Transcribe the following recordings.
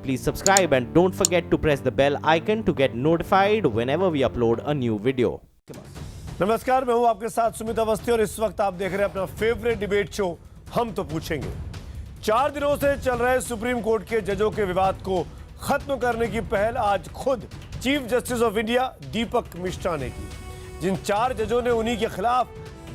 Please subscribe and don't forget to press the bell icon to get notified whenever we upload a new video. नमस्कार, मैं हूं आपके साथ सुमित अवस्थी और इस वक्त आप देख रहे हैं अपना फेवरेट डिबेट शो हम तो पूछेंगे। 4 दिनों से चल रहे सुप्रीम कोर्ट के जजों के विवाद को खत्म करने की पहल आज खुद चीफ जस्टिस ऑफ इंडिया दीपक मिश्रा ने की। जिन 4 जजों ने उन्हीं के खिलाफ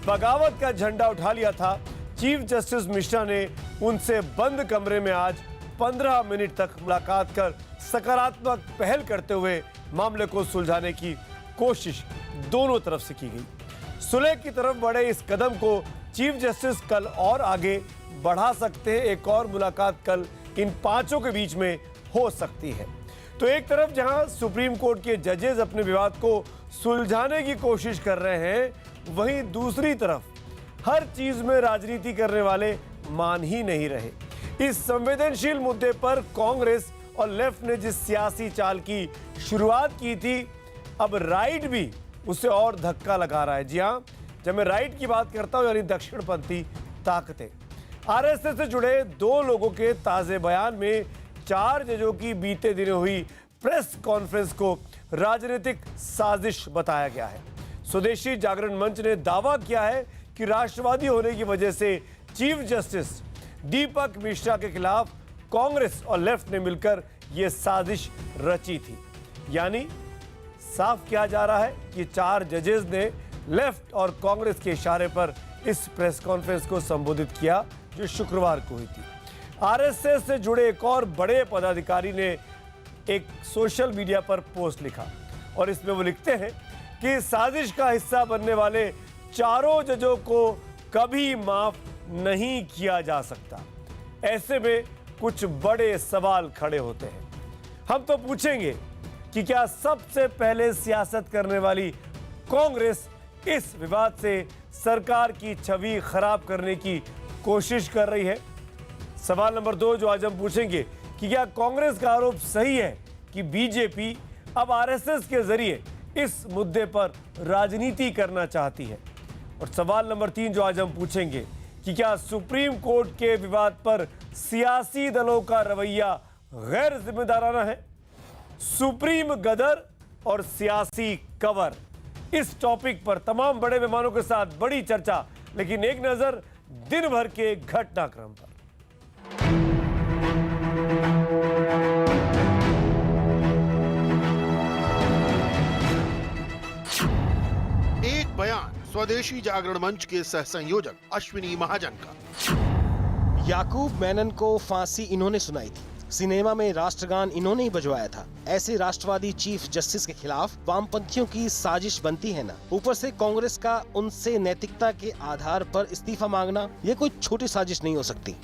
बगावत का झंडा उठा लिया था, चीफ जस्टिस मिश्रा ने उनसे बंद कमरे में आज 15 मिनट तक मुलाकात कर सकारात्मक पहल करते हुए मामले को सुलझाने की कोशिश दोनों तरफ से की गई। सुलह की तरफ बढ़े इस कदम को चीफ जस्टिस कल और आगे बढ़ा सकते हैं। एक और मुलाकात कल इन 5 के बीच में हो सकती है। तो एक तरफ जहां सुप्रीम कोर्ट के जजेस अपने विवाद को सुलझाने की कोशिश कर रहे हैं, वहीं दूसरी तरफ हर चीज में राजनीति करने वाले मान ही नहीं रहे। इस संवेदनशील मुद्दे पर कांग्रेस और लेफ्ट ने जिस सियासी चाल की शुरुआत की थी, अब राइट भी उसे और धक्का लगा रहा है। जी हां, जब मैं राइट की बात करता हूं यानी दक्षिणपंथी ताकतें। आरएसएस से जुड़े 2 लोगों के ताजे बयान में 4 जजों की बीते दिनों हुई प्रेस कॉन्फ्रेंस को राजनीतिक साजिश बताया गया है। स्वदेशी जागरण मंच ने दावा किया है कि राष्ट्रवादी होने की वजह से चीफ जस्टिस दीपक मिश्रा के खिलाफ कांग्रेस और लेफ्ट ने मिलकर यह साजिश रची थी। यानी साफ किया जा रहा है कि 4 जजेस ने लेफ्ट और कांग्रेस के इशारे पर इस प्रेस कॉन्फ्रेंस को संबोधित किया जो शुक्रवार को हुई थी। आरएसएस से जुड़े एक और बड़े पदाधिकारी ने एक सोशल मीडिया पर पोस्ट लिखा और इसमें वो लिखते हैं कि साजिश का हिस्सा बनने वाले 4 जजों को कभी माफ नहीं किया जा सकता। ऐसे में कुछ बड़े सवाल खड़े होते हैं। हम तो पूछेंगे कि क्या सबसे पहले सियासत करने वाली कांग्रेस इस विवाद से सरकार की छवि खराब करने की कोशिश कर रही है? सवाल नंबर 2 जो आज हम पूछेंगे कि क्या कांग्रेस का आरोप सही है कि बीजेपी अब आरएसएस के जरिए इस मुद्दे पर राजनीति करना चाहती है? और सवाल नंबर 3 जो आज हम पूछेंगे कि क्या सुप्रीम कोर्ट के विवाद पर सियासी दलों का रवैया गैर जिम्मेदाराना है? सुप्रीम गदर और सियासी कवर, इस टॉपिक पर तमाम बड़े मेहमानों के साथ बड़ी चर्चा। लेकिन एक नजर दिन भर के घटनाक्रम पर। एक बयान स्वदेशी जागरण मंच के सह संयोजक अश्विनी महाजन का। याकूब मेनन को फांसी इन्होंने सुनाई थी। सिनेमा में राष्ट्रगान इन्होंने ही बजवाया था। ऐसे राष्ट्रवादी चीफ जस्टिस के खिलाफ वामपंथियों की साजिश बनती है ना। ऊपर से कांग्रेस का उनसे नैतिकता के आधार पर इस्तीफा मांगना, ये कोई छोटी साजिश नहीं हो सकती।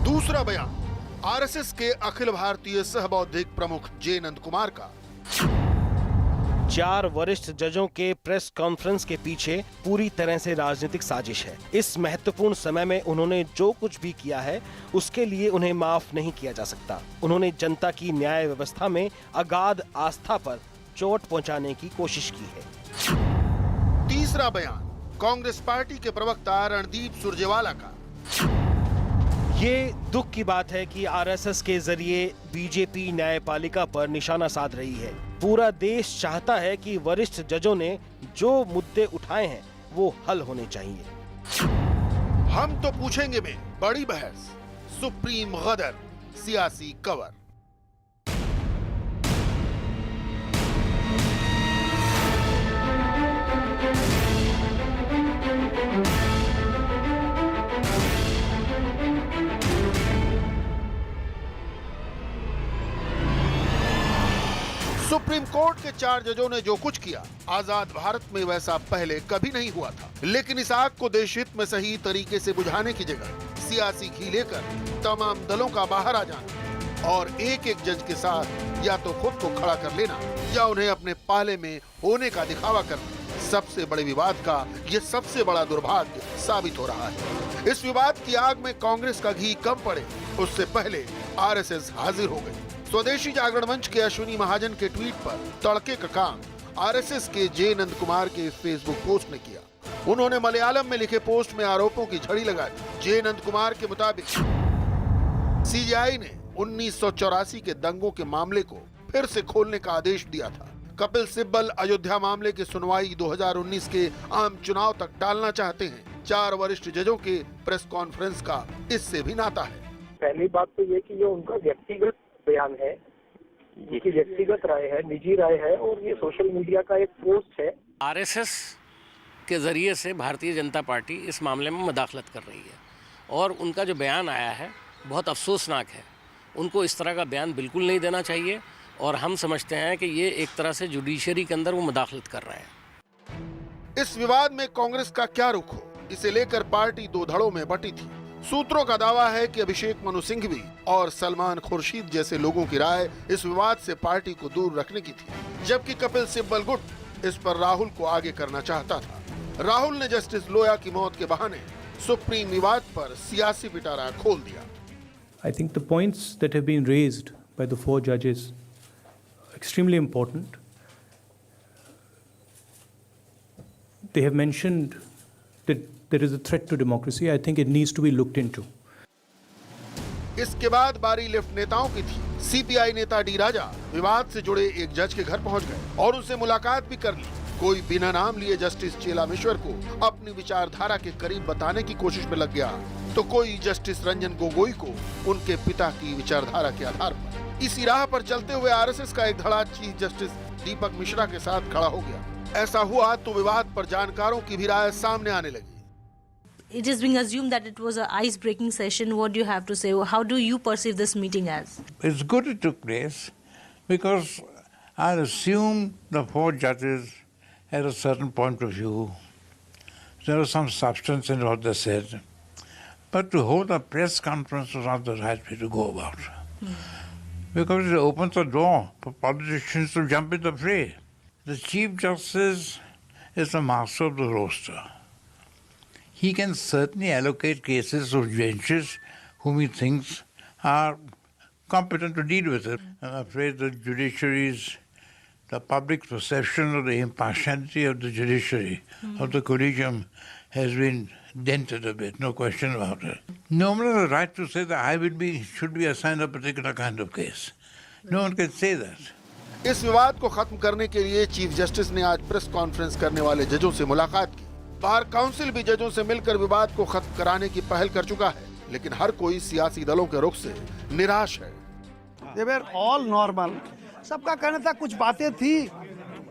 दूसरा बयान आरएसएस के अखिल भारतीय सह बौद्धिक प्रमुख जे नंद कुमार का। 4 वरिष्ठ जजों के प्रेस कॉन्फ्रेंस के पीछे पूरी तरह से राजनीतिक साजिश है। इस महत्वपूर्ण समय में उन्होंने जो कुछ भी किया है उसके लिए उन्हें माफ नहीं किया जा सकता। उन्होंने जनता की न्याय व्यवस्था में अगाध आस्था पर चोट पहुंचाने की कोशिश की है। तीसरा बयान कांग्रेस पार्टी के प्रवक्ता रणदीप सुरजेवाला का। ये दुख की बात है कि आरएसएस के जरिए बीजेपी न्यायपालिका पर निशाना साध रही है। पूरा देश चाहता है कि वरिष्ठ जजों ने जो मुद्दे उठाए हैं वो हल होने चाहिए। हम तो पूछेंगे में बड़ी बहस, सुप्रीम गदर, सियासी कवर। सुप्रीम कोर्ट के 4 जजों ने जो कुछ किया, आजाद भारत में वैसा पहले कभी नहीं हुआ था। लेकिन इस आग को देशहित में सही तरीके से बुझाने की जगह सियासी घी लेकर तमाम दलों का बाहर आ जाना और एक एक जज के साथ या तो खुद को खड़ा कर लेना या उन्हें अपने पाले में होने का दिखावा करना, सबसे बड़े विवाद का ये सबसे बड़ा दुर्भाग्य साबित हो रहा है। इस विवाद की आग में कांग्रेस का घी कम पड़े उससे पहले आरएसएस हाजिर हो गई। स्वदेशी जागरण मंच के अश्विनी महाजन के ट्वीट पर तड़के का काम आरएसएस के जे नंद कुमार के फेसबुक पोस्ट में किया। उन्होंने मलयालम में लिखे पोस्ट में आरोपों की झड़ी लगाई। जे नंद कुमार के मुताबिक सीजीआई ने 1984 के दंगों के मामले को फिर से खोलने का आदेश दिया था। कपिल सिब्बल अयोध्या मामले की सुनवाई 2019 के आम चुनाव तक टालना चाहते हैं। 4 वरिष्ठ जजों के प्रेस कॉन्फ्रेंस का इससे भी नाता है। पहली बात तो ये कि ये उनका व्यक्तिगत बयान है, ये व्यक्तिगत राय है, निजी राय है और ये सोशल मीडिया का एक पोस्ट है। आरएसएस के ज़रिए से भारतीय जनता पार्टी इस मामले में मदाखलत कर रही है और उनका जो बयान आया है बहुत अफसोसनाक है। उनको इस तरह का बयान बिल्कुल नहीं देना चाहिए और हम समझते हैं कि ये एक तरह से जुडिशरी के अंदर वो मदाखलत कर रहे हैं। इस विवाद में कांग्रेस का क्या रुख हो, इसे लेकर पार्टी 2 धड़ों में बटी थी। सूत्रों का दावा है कि अभिषेक मनु सिंघवी और सलमान खुर्शीद जैसे लोगों की राय इस विवाद से पार्टी को दूर रखने की थी, जबकि कपिल सिब्बल गुट इस पर राहुल को आगे करना चाहता था। राहुल ने जस्टिस लोया की मौत के बहाने सुप्रीम विवाद पर सियासी पिटारा खोल दिया। I think the points that have been raised by the 4 judges are extremely important. They have mentioned that there is a threat to democracy. I think it needs to be looked into. इसके बाद बारी left नेताओं की थी। CPI नेता D राजा विवाद से जुड़े एक जज के घर पहुंच गए और उनसे मुलाकात भी कर ली। कोई बिना नाम लिए जस्टिस चेलामेश्वर को अपनी विचारधारा के करीब बताने की कोशिश में लग गया, तो कोई जस्टिस रंजन गोगोई को उनके पिता की विचारधारा के आधार पर। इसी राह पर चलते हुए आरएसएस का एक धड़ा चीफ जस्टिस दीपक मिश्रा के साथ खड़ा हो गया। ऐसा हुआ तो विवाद पर जानकारों की भी राय सामने आने लगी। It is being assumed that it was an ice-breaking session. What do you have to say? How do you perceive this meeting as? It's good it took place because I assume the 4 judges had a certain point of view. There was some substance in what they said. But to hold a press conference was not the right way to go about. Because it opens the door for politicians to jump in the fray. The Chief Justice is the master of the roster. He can certainly allocate cases of benches whom he thinks are competent to deal with it. I'm afraid the judiciary's, the public perception of the impartiality of the judiciary, of the collegium, has been dented a bit, no question about it. No one has the right to say that should be assigned a particular kind of case. No one can say that. इस विवाद को खत्म करने के लिए chief justice ने आज press conference करने वाले जजों से मुलाकात की। बार काउंसिल भी जजों से मिलकर विवाद को खत्म कराने की पहल कर चुका है, लेकिन हर कोई सियासी दलों के रुख से निराश है। They were all normal. सबका कहना था कुछ बातें थी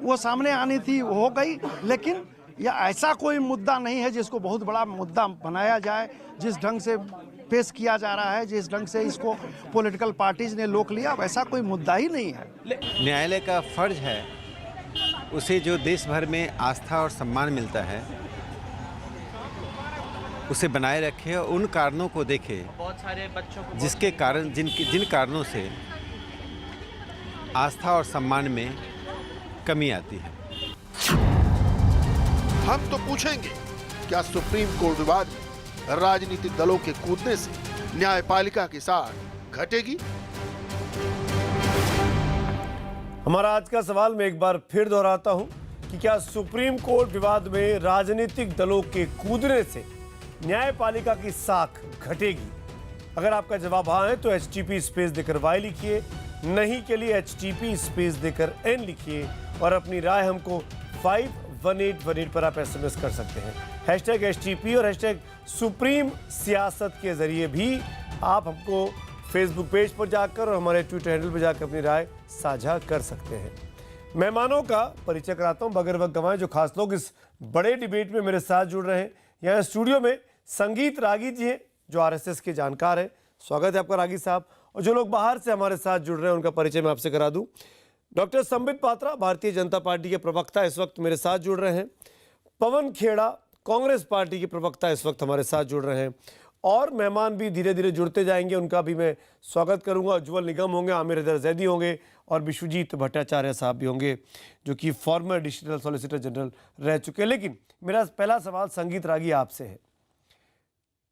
वो सामने आनी थी, वो हो गई, लेकिन यह ऐसा कोई मुद्दा नहीं है जिसको बहुत बड़ा मुद्दा बनाया जाए। जिस ढंग से पेश किया जा रहा है, जिस ढंग से इसको पॉलिटिकल पार्टीज ने लोक लिया, वैसा कोई मुद्दा ही नहीं है। न्यायालय का फर्ज है उसे जो देश भर में आस्था और सम्मान मिलता है उसे बनाए रखे और उन कारणों को देखे जिसके कारण जिन कारणों से आस्था और सम्मान में कमी आती है। हम तो पूछेंगे, क्या सुप्रीम कोर्ट विवाद में राजनीतिक दलों के कूदने से न्यायपालिका की साख घटेगी? हमारा आज का सवाल मैं एक बार फिर दोहराता हूं कि क्या सुप्रीम कोर्ट विवाद में राजनीतिक दलों के कूदने से न्यायपालिका की साख घटेगी? अगर आपका जवाब हाँ है तो HTP स्पेस देकर Y लिखिए, नहीं के लिए HTP स्पेस देकर N लिखिए और अपनी राय हमको 51818 पर आप SMS कर सकते हैं। #HTP और #सुप्रीम सियासत के जरिए भी आप हमको फेसबुक पेज पर जाकर और हमारे ट्विटर हैंडल पर जाकर अपनी राय साझा कर सकते हैं। मेहमानों का परिचय कराता हूं बगैर वक्त गंवाए, जो खास लोग इस बड़े डिबेट में मेरे साथ जुड़ रहे हैं। यहाँ स्टूडियो में संगीत रागी जी हैं जो RSS के जानकार हैं। स्वागत है आपका रागी साहब। और जो लोग बाहर से हमारे साथ जुड़ रहे हैं उनका परिचय मैं आपसे करा दूं। डॉक्टर संबित पात्रा भारतीय जनता पार्टी के प्रवक्ता इस वक्त मेरे साथ जुड़ रहे हैं। पवन खेड़ा कांग्रेस पार्टी के प्रवक्ता इस वक्त हमारे साथ जुड़ रहे हैं। और मेहमान भी धीरे धीरे जुड़ते जाएंगे, उनका भी मैं स्वागत करूंगा। उज्ज्वल निगम होंगे, आमिर हैदर जैदी होंगे और विश्वजीत भट्टाचार्य साहब भी होंगे जो कि फॉर्मर एडिशनल सॉलिसिटर जनरल रह चुके हैं। लेकिन मेरा पहला सवाल संगीत रागी आपसे है,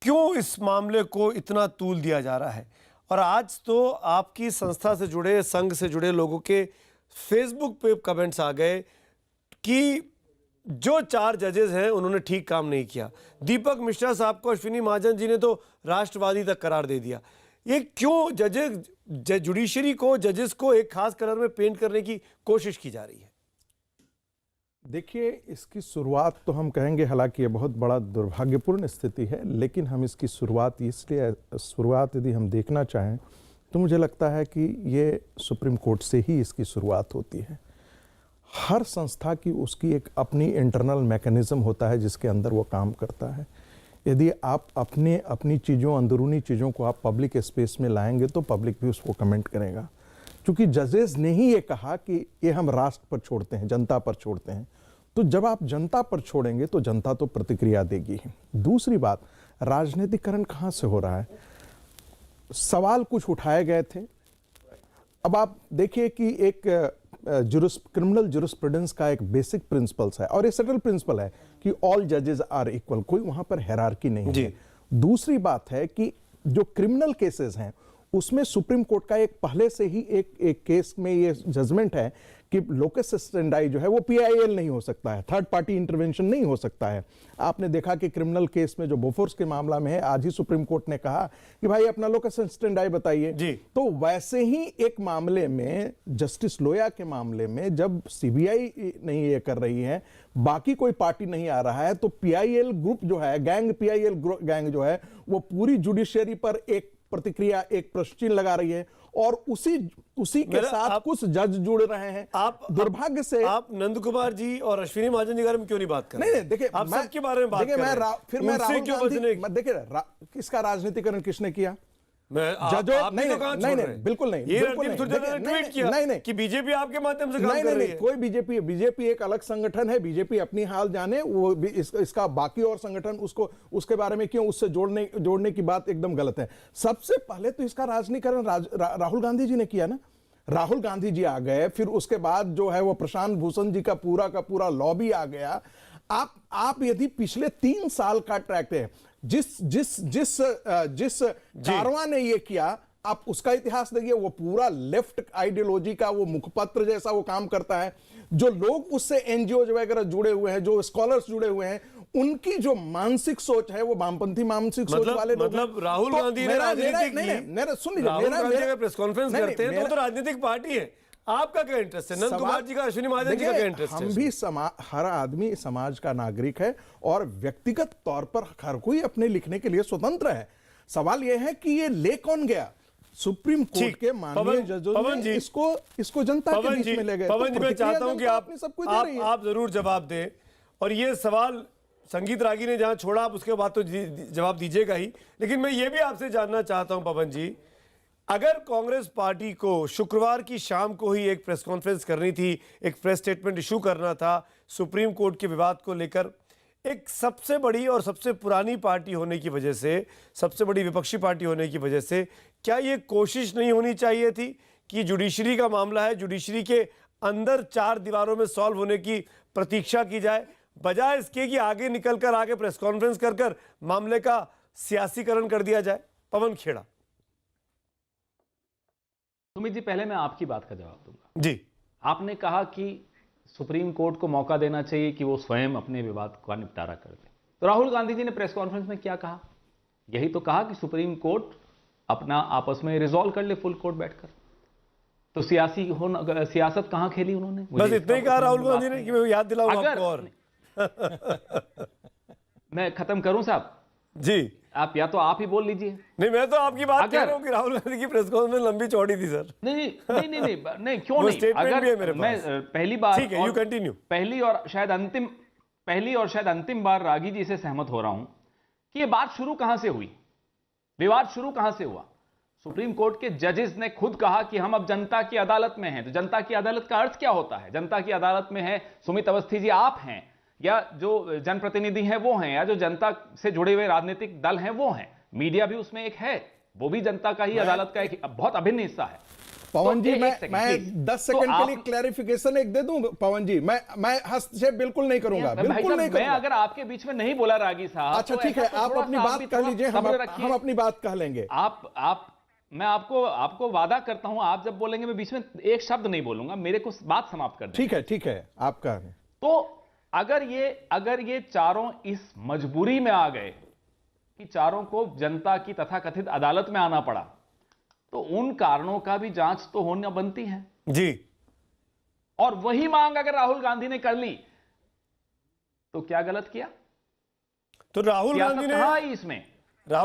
क्यों इस मामले को इतना तूल दिया जा रहा है? और आज तो आपकी संस्था से जुड़े, संघ से जुड़े लोगों के फेसबुक पे कमेंट्स आ गए कि जो 4 जजेस हैं उन्होंने ठीक काम नहीं किया। दीपक मिश्रा साहब को अश्विनी महाजन जी ने तो राष्ट्रवादी तक करार दे दिया। ये क्यों जुडिशरी को, जजेस को एक खास कलर में पेंट करने की कोशिश की जा रही है? देखिए, इसकी शुरुआत तो हम कहेंगे, हालांकि ये बहुत बड़ा दुर्भाग्यपूर्ण स्थिति है, लेकिन हम इसकी शुरुआत यदि हम देखना चाहें तो मुझे लगता है कि ये सुप्रीम कोर्ट से ही इसकी शुरुआत होती है। हर संस्था की उसकी एक अपनी इंटरनल मैकेनिज्म होता है जिसके अंदर वो काम करता है। यदि आप अपनी चीज़ों, अंदरूनी चीज़ों को आप पब्लिक स्पेस में लाएंगे तो पब्लिक भी उसको कमेंट करेगा। क्योंकि जजेस ने ही ये कहा कि ये हम राष्ट्र पर छोड़ते हैं, जनता पर छोड़ते हैं, तो जब आप जनता पर छोड़ेंगे तो जनता तो प्रतिक्रिया देगी ही। दूसरी बात, राजनीतिकरण कहाँ से हो रहा है? सवाल कुछ उठाए गए थे। अब आप देखिए कि एक क्रिमिनल ज्यूरिस्प्रूडेंस का एक बेसिक प्रिंसिपल्स है और ये सेटल प्रिंसिपल है कि ऑल जजेस आर इक्वल, कोई वहां पर हायरार्की नहीं है। दूसरी बात है कि जो क्रिमिनल केसेस हैं उसमें सुप्रीम कोर्ट का एक पहले से ही एक केस में ये जजमेंट है कि लोकस स्टेंडाई जो है वो पीआईएल नहीं हो सकता है, थर्ड पार्टी इंटरवेंशन नहीं हो सकता है। आपने देखा कि क्रिमिनल केस में जो बोफोर्स के मामला में है, आज ही सुप्रीम कोर्ट ने कहा कि भाई अपना लोकस स्टेंडाई बताइए। तो वैसे ही एक मामले में, जस्टिस लोया के मामले में, जब सीबीआई नहीं ये कर रही है, बाकी कोई पार्टी नहीं आ रहा है, तो पीआईएल ग्रुप जो है, पीआईएल गैंग जो है, वो पूरी जुडिशरी पर एक प्रतिक्रिया, एक प्रश्न चिन्ह लगा रही है और उसी के साथ कुछ जज जुड़ रहे हैं। आप दुर्भाग्य से आप नंद कुमार जी और अश्विनी महाजन जी के बारे में क्यों नहीं बात कर रहे? नहीं, देखिए, आप सबके बारे में बात कर रहे हैं। फिर मैं राहुल गांधी, देखिए किसका राजनीतिकरण किसने किया? नहीं, बिल्कुल नहीं। ये ट्वीट किया नहीं कि बीजेपी आपके माध्यम से काम कर रही है। कोई बीजेपी एक अलग संगठन है, बीजेपी अपनी हाल जाने, वो इसका बाकी और संगठन उसके बारे में क्यों उससे जोड़ने की बात एकदम गलत है। सबसे पहले तो इसका राजनीतिकरण राहुल गांधी जी ने किया ना। राहुल गांधी जी आ गए, फिर उसके बाद जो है वो प्रशांत भूषण जी का पूरा लॉबी आ गया। आप यदि पिछले 3 साल का ट्रैक है, जिस कारवां ने ये किया, आप उसका इतिहास देखिए, वो पूरा लेफ्ट आइडियोलॉजी का वो मुखपत्र जैसा वो काम करता है। जो लोग उससे एनजीओ वगैरह जुड़े हुए हैं, जो स्कॉलर्स जुड़े हुए हैं, उनकी जो मानसिक सोच है वो वामपंथी मानसिक सोच वाले लोग। मतलब राहुल गांधी ने राजनीतिक, सुन लीजिए, प्रेस कॉन्फ्रेंस करते हैं तो राजनीतिक पार्टी है। आपका क्या इंटरेस्ट है? नंद कुमार जी का, अश्विनी महाजन जी का क्या इंटरेस्ट है? हम भी हर आदमी समाज का नागरिक है और व्यक्तिगत तौर पर हर कोई अपने लिखने के लिए स्वतंत्र है। सवाल यह है कि ये ले कौन गया? सुप्रीम कोर्ट के माननीय जजों ने इसको जनता के बीच में ले गए। पवन जी, मैं चाहता हूं कि आप जरूर जवाब दें, और ये सवाल संगीत रागी ने जहां छोड़ा आप उसके बाद तो जवाब दीजिएगा ही, लेकिन मैं ये भी आपसे जानना चाहता हूं पवन जी, अगर कांग्रेस पार्टी को शुक्रवार की शाम को ही एक प्रेस कॉन्फ्रेंस करनी थी, एक प्रेस स्टेटमेंट इशू करना था सुप्रीम कोर्ट के विवाद को लेकर, एक सबसे बड़ी और सबसे पुरानी पार्टी होने की वजह से, सबसे बड़ी विपक्षी पार्टी होने की वजह से, क्या ये कोशिश नहीं होनी चाहिए थी कि जुडिशरी का मामला है, जुडिशरी के अंदर 4 दीवारों में सॉल्व होने की प्रतीक्षा की जाए, बजाय इसके कि आगे निकलकर आगे प्रेस कॉन्फ्रेंस कर मामले का सियासीकरण कर दिया जाए? पवन खेड़ा। सुमित जी, पहले मैं आपकी बात का जवाब दूंगा। जी, आपने कहा कि सुप्रीम कोर्ट को मौका देना चाहिए कि वो स्वयं अपने विवाद का निपटारा कर दे। तो राहुल गांधी जी ने प्रेस कॉन्फ्रेंस में क्या कहा? यही तो कहा कि सुप्रीम कोर्ट अपना आपस में रिजॉल्व कर ले फुल कोर्ट बैठकर। तो सियासत कहां खेली उन्होंने? बस इतना ही कहा राहुल गांधी ने कि मैं याद दिलाऊं आपको। और मैं खत्म करूं साहब जी, आप या तो आप ही बोल लीजिए। नहीं, मैं तो आपकी बात कह रहा हूं कि राहुल गांधी की प्रेस कॉन्फ्रेंस लंबी चौड़ी थी सर। नहीं, क्यों नहीं? अगर मैं पहली बार, ठीक है, यू कंटिन्यू। पहली और शायद अंतिम बार रागी जी से सहमत हो रहा हूं कि ये बात शुरू कहां से हुई, विवाद शुरू कहां से हुआ? सुप्रीम कोर्ट के जजेस ने खुद कहा कि हम अब जनता की अदालत में हैं। तो जनता की अदालत का अर्थ क्या होता है? जनता की अदालत में है सुमित अवस्थी जी आप हैं, या जो जनप्रतिनिधि हैं वो हैं, या जो जनता से जुड़े हुए राजनीतिक दल हैं वो हैं। मीडिया भी उसमें एक है, वो भी जनता का ही अदालत का एक बहुत अभिन्न हिस्सा है। पवन जी, मैं 10 सेकंड के लिए क्लैरिफिकेशन एक दे दूं। पवन जी, मैं हस्तक्षेप बिल्कुल नहीं करूंगा, बिल्कुल नहीं करूंगा। मैं अगर आपके बीच में नहीं बोला रागी साहब, अच्छा ठीक है, आप अपनी बात कह लीजिए, हम अपनी बात कह लेंगे। मैं आपको वादा करता हूं, आप जब बोलेंगे मैं बीच में एक शब्द नहीं बोलूंगा, मेरे को बात समाप्त कर दें। ठीक है, आप कह रहे हैं। तो अगर ये चारों इस मजबूरी में आ गए कि चारों को जनता की तथाकथित अदालत में आना पड़ा, तो उन कारणों का भी जांच तो होना बनती है जी। और वही मांग अगर राहुल गांधी ने कर ली तो क्या गलत किया? तो राहुल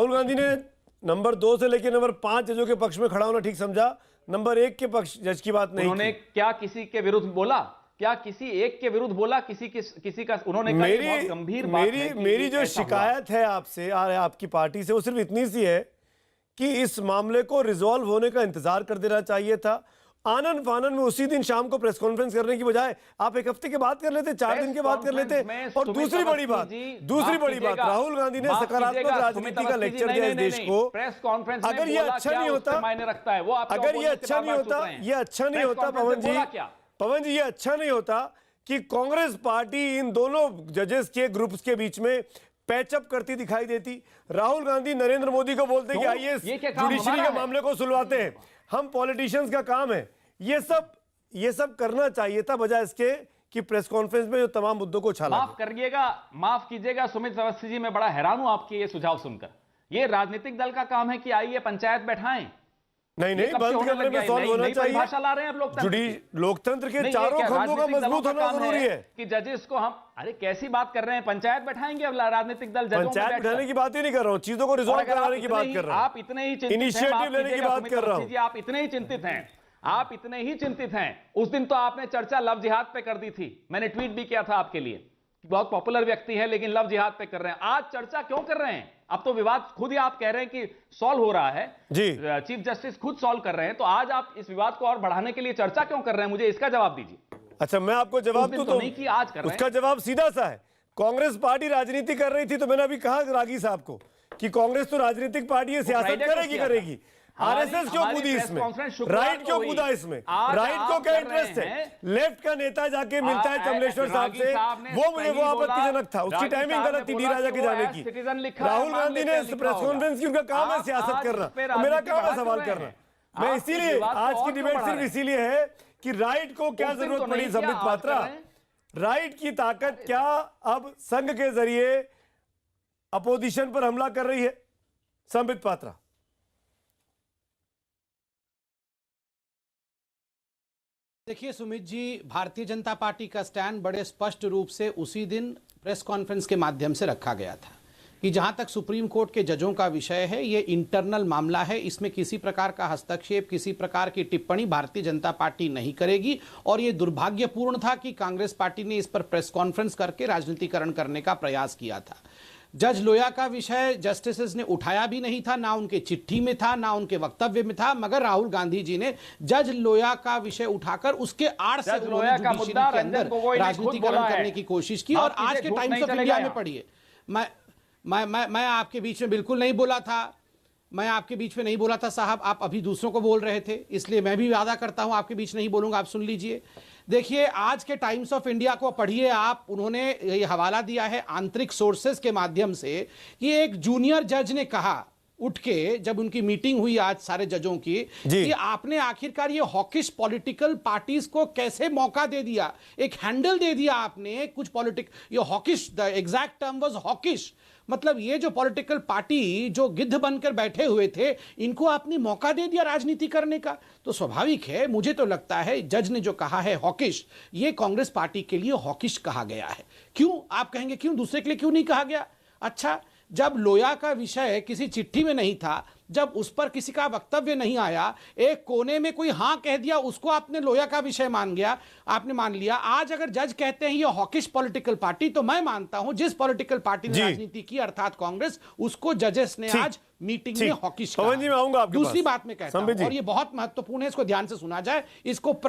गांधी ने नंबर 2 से लेकर नंबर 5 जजों के पक्ष में खड़ा होना ठीक समझा, नंबर 1 के पक्ष जज की बात नहीं उन्होंने क्या किसी के विरुद्ध बोला? क्या किसी एक के विरुद्ध बोला? किसी का उन्होंने कहा बहुत गंभीर बात है कि मेरी जो शिकायत है आपसे आपकी पार्टी से वो सिर्फ इतनी सी है कि इस मामले को रिजॉल्व होने का इंतजार कर देना चाहिए था। आनंद फानन में उसी दिन शाम को प्रेस कॉन्फ्रेंस करने की बजाय आप एक हफ्ते के बाद कर लेते, 4 दिन के बाद कर लेते। और दूसरी बड़ी बात राहुल गांधी ने सकारात्मक राजनीति का लेक्चर दिया इस देश को। प्रेस कॉन्फ्रेंस अगर ये अच्छा नहीं होता, मायने रखता है वो, अगर ये अच्छा नहीं होता पवन जी, ये अच्छा नहीं होता कि कांग्रेस पार्टी इन दोनों जजेस के ग्रुप्स के बीच में पैचअप करती दिखाई देती। राहुल गांधी नरेंद्र मोदी को बोलते कि आइए जुडिशरी के मामले को सुलवाते हैं, हम पॉलिटिशियंस का काम है। ये सब करना चाहिए था बजाय इसके कि प्रेस कॉन्फ्रेंस में जो तमाम मुद्दों को छाला। माफ कीजिएगा सुमित अवस्थी जी, मैं बड़ा हैरान हूं आपके ये सुझाव सुनकर। ये राजनीतिक दल का काम है कि आइए पंचायत बैठाएं। नहीं, बंद करने में सॉल्व होना चाहिए। भाषा ला रहे हैं अब लोकतंत्र के चारों खंभों का मजबूत होना जरूरी है कि जजेस को हम, अरे कैसी बात कर रहे हैं? पंचायत बैठाएंगे अब राजनीतिक दल, पंचायत बैठाने की बात ही नहीं कर रहा हूं, चीजों को रिजॉल्व कराने की बात कर रहा हूं। आप इतने ही चिंतित इनिशिएटिव लेने की बात कर रहा हूं। आप इतने ही चिंतित हैं। उस दिन तो आपने चर्चा लव जिहाद पे कर दी थी, मैंने ट्वीट भी किया था आपके लिए। बहुत पॉपुलर व्यक्ति है लेकिन लव जिहाद पे कर रहे हैं। आज चर्चा क्यों कर रहे हैं? अब तो विवाद खुद ही आप कह रहे हैं कि सॉल्व हो रहा है जी, चीफ जस्टिस खुद सॉल्व कर रहे हैं, तो आज आप इस विवाद को और बढ़ाने के लिए चर्चा क्यों कर रहे हैं? मुझे इसका जवाब दीजिए। अच्छा, मैं आपको जवाब दूं तो नहीं कि आज कर रहे हैं। उसका जवाब सीधा सा है। कांग्रेस पार्टी राजनीति कर रही थी तो मैंने अभी कहा रागी साहब को कि कांग्रेस तो राजनीतिक पार्टी है, सियासत करेगी। आरएसएस क्यों कूदी इसमें? राइट क्यों कूदा इसमें? राइट को क्या इंटरेस्ट है? लेफ्ट का नेता जाके मिलता है कमलेश्वर साहब से, वो आपत्तिजनक था, उसकी टाइमिंग गलत थी डी राजा के जाने की। राहुल गांधी ने प्रेस कॉन्फ्रेंस की, उनका काम है सियासत करना, मेरा काम है सवाल करना। मैं इसीलिए आज की डिबेट सिर्फ इसीलिए है कि राइट को क्या जरूरत पड़ी संबित पात्रा, राइट की ताकत क्या अब संघ के जरिए अपोजिशन पर हमला कर रही है? संबित पात्रा। देखिए सुमित जी, भारतीय जनता पार्टी का स्टैंड बड़े स्पष्ट रूप से उसी दिन प्रेस कॉन्फ्रेंस के माध्यम से रखा गया था कि जहां तक सुप्रीम कोर्ट के जजों का विषय है, ये इंटरनल मामला है, इसमें किसी प्रकार का हस्तक्षेप, किसी प्रकार की टिप्पणी भारतीय जनता पार्टी नहीं करेगी। और ये दुर्भाग्यपूर्ण था कि कांग्रेस पार्टी ने इस पर प्रेस कॉन्फ्रेंस करके राजनीतिकरण करने का प्रयास किया था। जज लोया का विषय जस्टिसेस ने उठाया भी नहीं था, ना उनके चिट्ठी में था, ना उनके वक्तव्य में था, मगर राहुल गांधी जी ने जज लोया का विषय उठाकर उसके आड़ से जुडिशरी के अंदर राजनीतिकरण करने की कोशिश की। और आज के टाइम्स ऑफ इंडिया में पढ़िए, मैं आपके बीच में बिल्कुल नहीं बोला था, मैं आपके बीच में नहीं बोला था साहब, आप अभी दूसरों को बोल रहे थे, इसलिए मैं भी वादा करता हूं आपके बीच नहीं बोलूंगा। आप सुन लीजिए, देखिए आज के टाइम्स ऑफ इंडिया को पढ़िए आप, उन्होंने ये हवाला दिया है आंतरिक सोर्सेस के माध्यम से कि एक जूनियर जज ने कहा उठ के, जब उनकी मीटिंग हुई आज सारे जजों की, कि आपने आखिरकार ये हॉकिश पॉलिटिकल पार्टीज को कैसे मौका दे दिया, एक हैंडल दे दिया आपने कुछ ये hawkish, the exact term was hawkish, मतलब ये जो पॉलिटिकल पार्टी जो गिद्ध बनकर बैठे हुए थे, इनको आपने मौका दे दिया राजनीति करने का। तो स्वाभाविक है, मुझे तो लगता है जज ने जो कहा है हॉकिश, ये कांग्रेस पार्टी के लिए हॉकिश कहा गया है। क्यों? आप कहेंगे क्यों, दूसरे के लिए क्यों नहीं कहा गया? अच्छा, जब लोया का विषय किसी चिट्ठी में नहीं था, जब उस पर किसी का वक्तव्य नहीं आया, एक कोने में कोई हां कह दिया, उसको आपने लोया का विषय आपने मान लिया। आज अगर जज कहते हैं ये हॉकिश पॉलिटिकल पार्टी, तो मैं मानता हूं जिस पॉलिटिकल पार्टी ने राजनीति की अर्थात कांग्रेस, उसको जजेस ने आज मीटिंग में हॉकिश कहा। दूसरी बात मैं कहता हूं, और ये बहुत महत्वपूर्ण है, इसको ध्यान से सुना जाए, इसको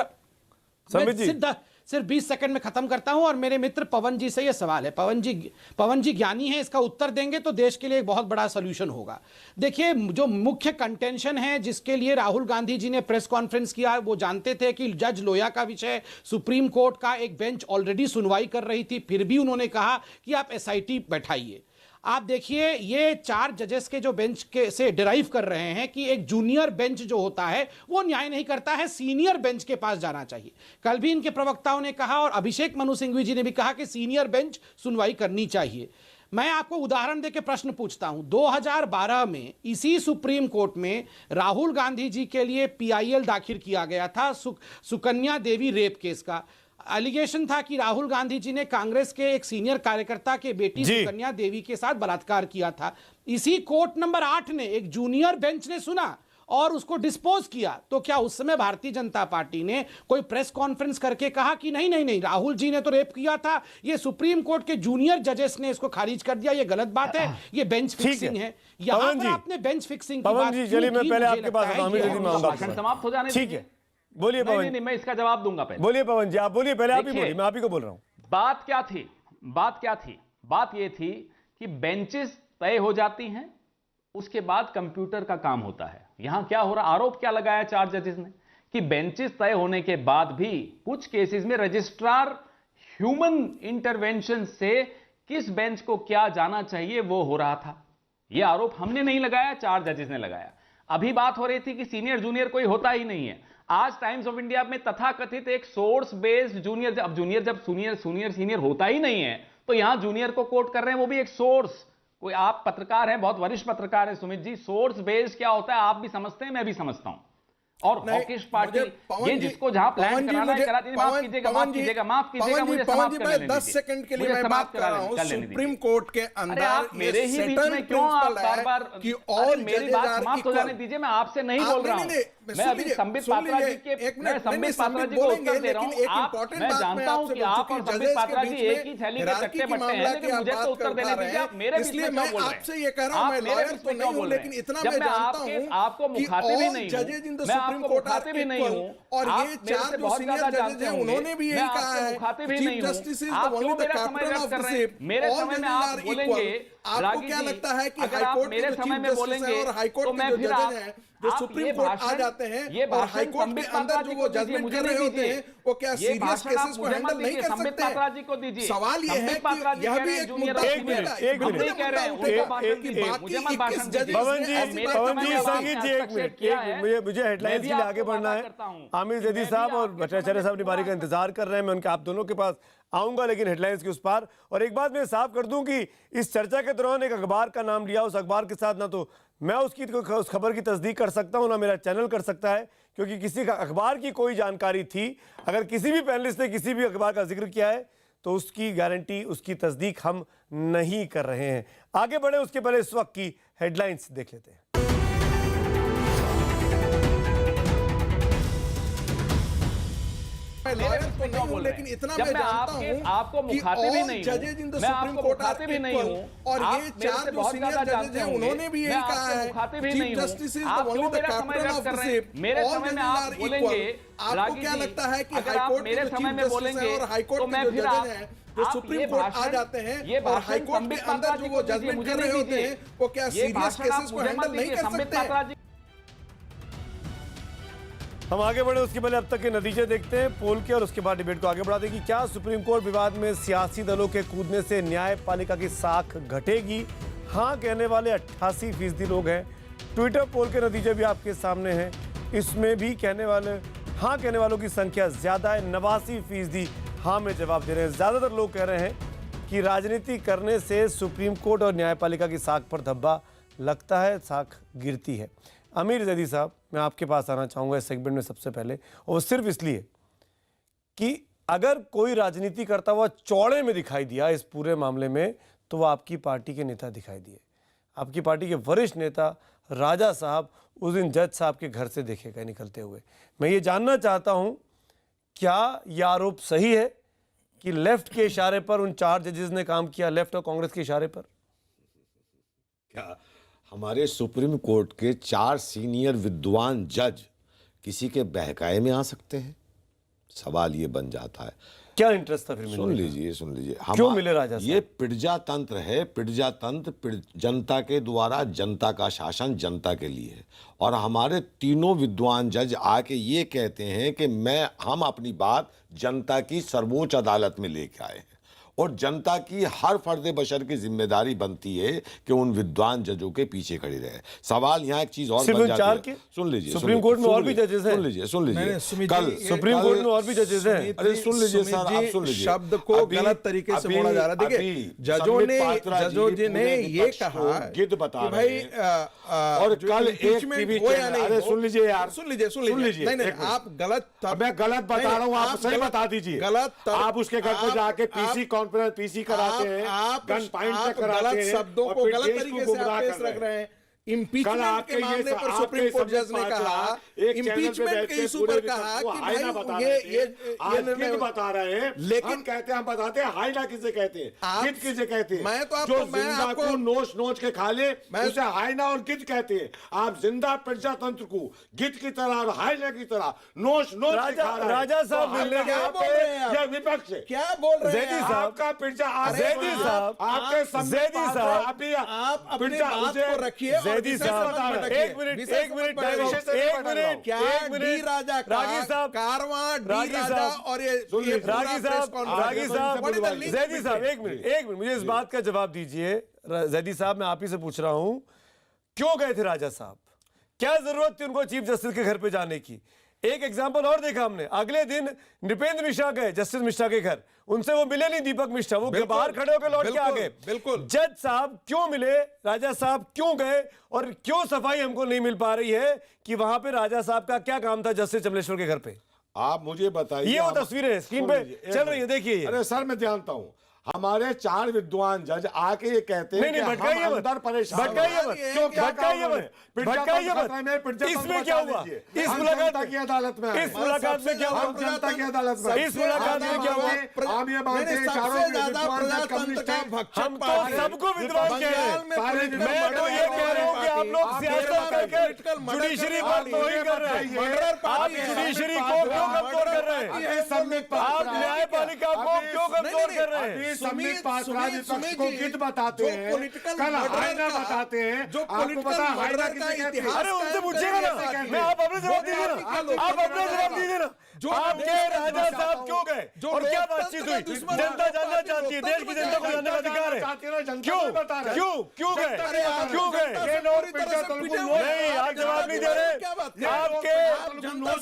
सिर्फ 20 सेकंड में खत्म करता हूं। और मेरे मित्र पवन जी से यह सवाल है, पवन जी ज्ञानी है, इसका उत्तर देंगे तो देश के लिए एक बहुत बड़ा सॉल्यूशन होगा। देखिए, जो मुख्य कंटेंशन है जिसके लिए राहुल गांधी जी ने प्रेस कॉन्फ्रेंस किया, वो जानते थे कि जज लोया का विषय सुप्रीम कोर्ट का एक बेंच ऑलरेडी सुनवाई कर रही थी, फिर भी उन्होंने कहा कि आप SIT बैठाइए। आप देखिए, ये 4 जजेस के जो बेंच के से डिराइव कर रहे हैं कि एक जूनियर बेंच जो होता है वो न्याय नहीं करता है, सीनियर बेंच के पास जाना चाहिए। कल भी इनके प्रवक्ताओं ने कहा और अभिषेक मनु सिंघवी जी ने भी कहा कि सीनियर बेंच सुनवाई करनी चाहिए। मैं आपको उदाहरण देके प्रश्न पूछता हूं, 2012 में इसी सुप्रीम कोर्ट में राहुल गांधी जी के लिए पीआईएल दाखिल किया गया था सुकन्या देवी रेप केस का। एलिगेशन था कि राहुल गांधी जी ने कांग्रेस के एक सीनियर कार्यकर्ता के बेटी सुकन्या देवी के साथ बलात्कार किया था। इसी कोर्ट नंबर 8 ने, एक जूनियर बेंच ने सुना और उसको डिस्पोज किया। तो क्या उस समय भारतीय जनता पार्टी ने कोई प्रेस कॉन्फ्रेंस करके कहा कि नहीं नहीं नहीं, राहुल जी ने तो रेप किया था, ये सुप्रीम कोर्ट के जूनियर जजेस ने इसको खारिज कर दिया, ये गलत बात है, ये बेंच फिक्सिंग है। यहां पर आपने बेंच फिक्सिंग की बात की। चलिए मैं पहले आपके पास भाषण समाप्त हो जाने ठीक है, बोलिए पवन। नहीं, मैं इसका जवाब दूंगा पहले। बोलिए पवन जी, आप बोलिए पहले, आप ही बोलिए, मैं आप ही को बोल रहा हूं। बात क्या थी? बात यह थी कि बेंचेस तय हो जाती हैं, उसके बाद कंप्यूटर का काम होता है। यहां क्या हो रहा, आरोप क्या लगाया 4 जजेस ने कि बेंचेस तय होने के बाद भी कुछ केसेस में रजिस्ट्रार ह्यूमन इंटरवेंशन से किस बेंच को क्या जाना चाहिए वो हो रहा था। यह आरोप हमने नहीं लगाया, 4 जजेस ने लगाया। अभी बात हो रही थी कि सीनियर जूनियर कोई होता ही नहीं है। आज टाइम्स ऑफ इंडिया में तथाकथित एक सोर्स बेस्ड जूनियर, अब जूनियर जब सीनियर होता ही नहीं है तो यहां जूनियर को कोट कर रहे हैं, वो भी एक सोर्स। कोई आप पत्रकार हैं, बहुत वरिष्ठ पत्रकार हैं सुमित जी, सोर्स बेस्ड क्या होता है आप भी समझते हैं, मैं भी समझता हूं। और हॉकिश पार्टी ये जिसको जहां प्लान कराना है करा दीजिए। माफ कीजिएगा मुझे समाप्त कर लेने 10 सेकंड के लिए मैं बात कर रहा हूं। सुप्रीम कोर्ट के अंदर आप मेरे ही बीच में क्यों आप बार-बार कि और मेरी बात समाप्त हो जाने दीजिए। मैं आपसे नहीं बोल रहा हूं, मैं अभी संबित पात्रा जी के, मैं संबित पात्रा जी को उत्तर दे रहा हूं। मैं जानता हूं कि आप और संबित पात्रा जी एक ही थैली के चट्टे बट्टे हैं, लेकिन मुझे तो उत्तर देने दीजिए। आप मेरे बीच में क्यों बोल रहे हैं? आपसे ये कह रहा हूं, मैं लॉयर तो नहीं हूं, लेकिन इतना मैं जानता हूं आपको मुखातिब ही नहीं हूं, मैं आपको मुखातिब ही नहीं हूं, और ये 4 जो सीनियर जजेस हैं उन्होंने भी यही कहा है, chief justice is the only the captain of the ship, मेरे समय में आप बोलेंगे। आपको क्या लगता है कि हाई कोर्ट मेरे समय में बोलेंगे और हाई कोर्ट के जो जजेस हैं जो सुप्रीम कोर्ट आ जाते हैं और हाई कोर्ट के अंदर जो वो जजमेंट कर रहे होते हैं, वो क्या सीरियस केसेस को हैंडल नहीं कर सकते? सवाल ये है कि यह भी एक मुद्दा मुझे हेडलाइंस के लिए आगे बढ़ना है। आमिर जैदी साहब और भट्टाचार्य साहब निबारी का इंतजार कर रहे हैं, मैं उनके आप दोनों के पास आऊंगा, लेकिन हेडलाइंस के उस पार। और एक बात मैं साफ कर दूं कि इस चर्चा के दौरान एक अखबार का नाम लिया, उस अखबार के साथ ना तो मैं उस खबर की तस्दीक कर सकता हूं, ना मेरा चैनल कर सकता है, क्योंकि किसी का अखबार की कोई जानकारी थी। अगर किसी भी पैनलिस्ट ने किसी भी अखबार का जिक्र किया है तो उसकी गारंटी, उसकी तस्दीक हम नहीं कर रहे हैं। आगे बढ़े उसके पहले इस वक्त की हेडलाइंस देख लेते हैं। लेकिन इतना मैं जानता हूं आपको मुखातिब ही नहीं जजेस in the Supreme Court are equal, और ये 4 जो सीनियर जजेस हैं उन्होंने भी यही कहा है, chief justice is the only the captain of the ship, मेरे समय में आप बोलेंगे। आपको क्या लगता है कि हाई कोर्ट के चीफ जस्टिस हैं और हाई कोर्ट के जो जजेस हैं जो सुप्रीम कोर्ट आ जाते हैं और हाई कोर्ट के अंदर जो वो जजमेंट कर रहे होते हैं, वो क्या सीरियस केसेस को हैंडल नहीं कर सकते? हम आगे बढ़े उसके पहले अब तक के नतीजे देखते हैं पोल के, और उसके बाद डिबेट को आगे बढ़ाते हैं कि क्या सुप्रीम कोर्ट विवाद में सियासी दलों के कूदने से न्यायपालिका की साख घटेगी। हाँ कहने वाले 88% लोग हैं। ट्विटर पोल के नतीजे भी आपके सामने हैं, इसमें भी हाँ कहने वालों की संख्या ज्यादा है, 89% हाँ में जवाब दे रहे हैं। ज्यादातर लोग कह रहे हैं कि राजनीति करने से सुप्रीम कोर्ट और न्यायपालिका की साख पर धब्बा लगता है, साख गिरती है। आमिर जैदी साहब, मैं आपके पास आना चाहूँगा इस सेगमेंट में सबसे पहले, और सिर्फ इसलिए कि अगर कोई राजनीति करता हुआ चौड़े में दिखाई दिया इस पूरे मामले में, तो वो आपकी पार्टी के नेता दिखाई दिए। आपकी पार्टी के वरिष्ठ नेता राजा साहब उस दिन जज साहब के घर से देखे गए निकलते हुए। मैं ये जानना चाहता हूँ, क्या यह आरोप सही है कि लेफ्ट के इशारे पर उन 4 जजेस ने काम किया, लेफ्ट और कांग्रेस के इशारे पर? क्या हमारे सुप्रीम कोर्ट के 4 सीनियर विद्वान जज किसी के बहकाए में आ सकते हैं? सवाल ये बन जाता है। क्या इंटरेस्ट था फिर? सुन लीजिए क्यों मिले राजा साहब? ये पिड़जा तंत्र है। पिड़जा तंत्र जनता के द्वारा जनता का शासन जनता के लिए है, और हमारे तीनों विद्वान जज आके ये कहते हैं कि हम अपनी बात जनता की सर्वोच्च अदालत में लेके आए हैं, और जनता की हर फर्द बशर की जिम्मेदारी बनती है कि उन विद्वान जजों के पीछे खड़ी रहे। सवाल यहाँ एक चीज और बन जाती है, सुन लीजिए, सुप्रीम कोर्ट में और भी जजेस हैं। सुन लीजिए कल सुप्रीम कोर्ट में और भी जजेस हैं। अरे सुन लीजिए सर, आप सुन लीजिए, शब्द को गलत तरीके से बोला जा रहा है। देखिए जजों ने ये कहा गिद्ध बता कि भाई और कल एक टीवी चैनल, अरे सुन लीजिए यार, सुन लीजिए नहीं आप गलत, मैं गलत बता रहा हूँ, आप सही बता दीजिए। गलत आप उसके घर पर जाके पीसी कॉन्फ्रेंस पीसी कराते हैं, गन पॉइंट कराते हैं, गलत शब्दों को गलत तरीके से आप पेश रख रहे हैं। इम्पीचमेंट के मामले पर सुप्रीम कोर्ट जज ने कहा, इम्पीचमेंट के इशू पर कहा कि भाई ये निर्णय बता रहे हैं, लेकिन कहते हैं, हम बताते हैं हाइना किसे कहते हैं, गिद्ध किसे कहते हैं। मैं तो आपको नोच नोच के खा ले उसे हाइना और गिद्ध कहते हैं। आप जिंदा प्रजातंत्र को गिद्ध की तरह और हाइना की तरह नोच नोच के खा रहे हैं। राजा साहब मिलने क्या बोल रहे हैं आप? यह विपक्ष है, क्या बोल रहे हैं आपका पिर्जा, जैदी साहब, आपके जैदी साहब, आप अपनी बात को रखिए। जैदी साहब एक मिनट क्या डी राजा रागी साहब कारवां डी राजा और ये रागी साहब जैदी साहब एक मिनट मुझे इस बात का जवाब दीजिए। जैदी साहब मैं आप ही से पूछ रहा हूं, क्यों गए थे राजा साहब? क्या जरूरत थी उनको चीफ जस्टिस के घर पे जाने की? एक एग्जाम्पल और देखा हमने, अगले दिन नृपेंद्र मिश्रा गए जस्टिस मिश्रा के घर, उनसे वो मिले नहीं दीपक मिश्रा, वो बाहर खड़े होकर लौट के आ गए। बिल्कुल जज साहब क्यों मिले, राजा साहब क्यों गए, और क्यों सफाई हमको नहीं मिल पा रही है कि वहां पे राजा साहब का क्या काम था जस्टिस चमलेश्वर के घर पे? आप मुझे बताइए। ये वो तस्वीरें स्क्रीन पे चल रही है, देखिए। अरे सर मैं जानता हूँ, हमारे 4 विद्वान जज आके ये कहते हैं नहीं भटकाइए मत, इसमें क्या हुआ? इस मुलाकात की अदालत में, इस मुलाकात में क्या हुआ? जनता की अदालत में, इस मुलाकात में क्या हुआ? हम ये मानते हैं चारों हम तो सबको विद्वान कह रहे हैं। मैं तो ये कह रहा हूँ कि आप लोग सियासत करके जुडिशरी पर तोहिन कर रहे हैं। आप जुडिशरी को क्यों कमजोर कर रहे हैं? आप न्यायपालिका को क्यों कमजोर कर रहे हैं? संबित पात्रा विपक्ष को गिद्ध बताते हैं, कल हाइना बताते हैं। जो आपको पता है हाइना किसे कहते हैं? अरे उनसे पूछिएगा ना, मैं आप अपने जवाब दीजिए ना, आप अपने जवाब दीजिए ना। आपके राजा साहब क्यों गए और क्या बातचीत हुई? जनता जानना चाहती है, देश की जनता को जानने का अधिकार है। क्यों गए? नहीं, आप जवाब नहीं दे रहे। आपके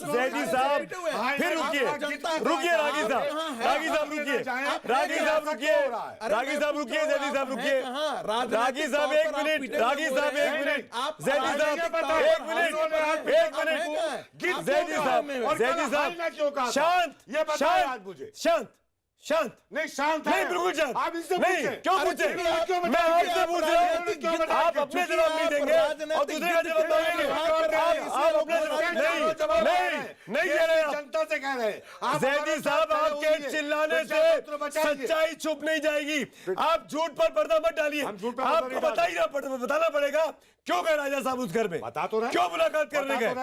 जैदी साहब, फिर रुकिए रागी साहब, रुकिए जैदी साहब रुकिए, रागी साहब एक मिनट, जैदी साहब शांत नहीं, शांत नहीं, बिल्कुल शांत। आप इससे नहीं, क्यों पूछे? मैं आपसे पूछ रहा हूँ, आप अपने जवाब नहीं देंगे और दूसरे का जवाब देंगे। आप अपने जवाब नहीं दे रहे हैं। जनता से कह रहे हैं जैदी साहब, आपके चिल्लाने से सच्चाई छुप नहीं जाएगी। आप झूठ पर पर्दा मत डालिए। आपको बताना पड़ेगा क्यों गए राजा साहब उस घर में, बता तो रहे, क्यों मुलाकात करने गए?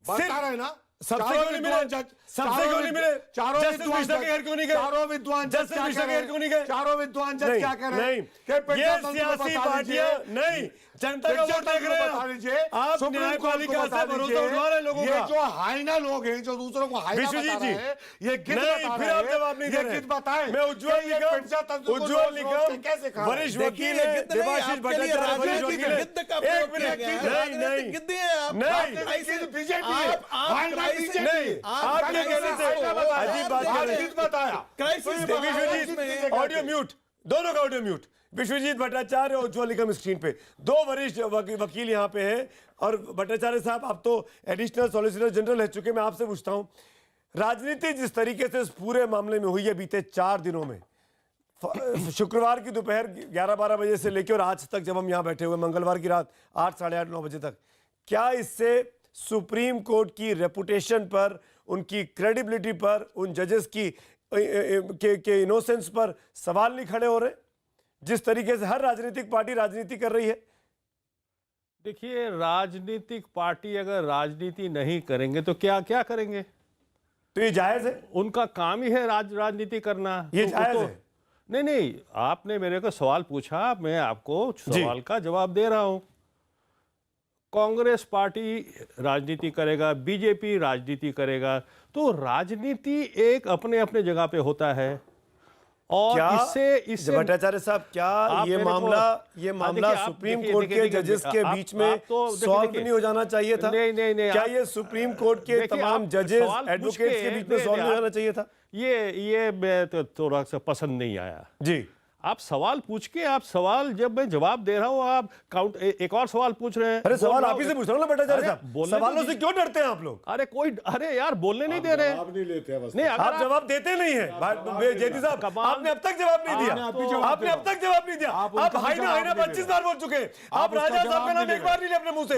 बता रहे ना, सबसे क्यों नहीं मिले? जस्टिस मिश्रा के घर क्यों नहीं गए? चारों विद्वान जज जस्टिस मिश्रा के घर क्यों नहीं गए? चारों विद्वान जज क्या कह रहे हैं? ये सियासी पार्टियां नहीं, जनता का वोट देख रहे हैं। आप न्यायपालिका से भरोसा उठवा रहे लोगों का। ये जो हाइना लोग हैं, जो दूसरों को हाइना बता रहे हैं, ये गिद्ध बता रहे हैं। फिर आप जवाब नहीं दे रहे। गिद्ध बताएं। मैं उज्ज्वल निगम कैसे वरिष्ठ वकील है, देवाशीष भट्टाचार्य वरिष्ठ वकील है। एक मिनट, नहीं, आपके कहने से अजीब बात कर रहे हैं। ऑडियो म्यूट, दोनों का ऑडियो म्यूट। विश्वजीत भट्टाचार्य और उज्ज्वल निगम स्क्रीन पे, 2 वरिष्ठ वकील यहाँ पे हैं। और भट्टाचार्य साहब, आप तो एडिशनल सॉलिसिटर जनरल रह चुके, मैं आपसे पूछता हूँ, राजनीति जिस तरीके से इस पूरे मामले में हुई है बीते 4 दिनों में, शुक्रवार की दोपहर 11-12 बजे से लेकर और आज तक जब हम यहाँ बैठे हुए, मंगलवार की रात 8, साढ़े 8, 9 बजे तक, क्या इससे सुप्रीम कोर्ट की रेपुटेशन पर, उनकी क्रेडिबिलिटी पर, उन जजेस की के इनोसेंस पर सवाल नहीं खड़े हो रहे जिस तरीके से हर राजनीतिक पार्टी राजनीति कर रही है? देखिए, राजनीतिक पार्टी अगर राजनीति नहीं करेंगे तो क्या क्या करेंगे? तो ये जायज है, उनका काम ही है राजनीति करना। ये जायज है? नहीं, आपने मेरे को सवाल पूछा, मैं आपको सवाल का जवाब दे रहा हूं। कांग्रेस पार्टी राजनीति करेगा, बीजेपी राजनीति करेगा, तो राजनीति एक अपने अपने जगह पे होता है। और क्या इससे भट्टाचार्य साहब, क्या ये मामला सुप्रीम कोर्ट के जजेस के बीच में सॉल्व नहीं हो जाना चाहिए था? नहीं, क्या ये सुप्रीम कोर्ट के तमाम जजेस, एडवोकेट्स के बीच में सॉल्व नहीं हो जाना चाहिए था? ये मैं तो थोड़ा सा पसंद नहीं आया जी। आप सवाल पूछ के, आप सवाल जब मैं जवाब दे रहा हूँ, आप एक और सवाल पूछ रहे हैं। अरे सवाल आप ही से पूछ रहा हूँ ना भट्टाचार्य साहब, सवालों से क्यों डरते हैं आप लोग? अरे यार बोलने नहीं दे रहे हैं। नहीं लेते हैं बस। नहीं, आप जवाब देते नहीं है जयती साहब, आपने अब तक जवाब नहीं दिया। आपने अब तक जवाब नहीं दिया। आप हाइना 25 बार बोल चुके हैं। आप राजा साहब का नाम एक बार नहीं लिया अपने मुंह से।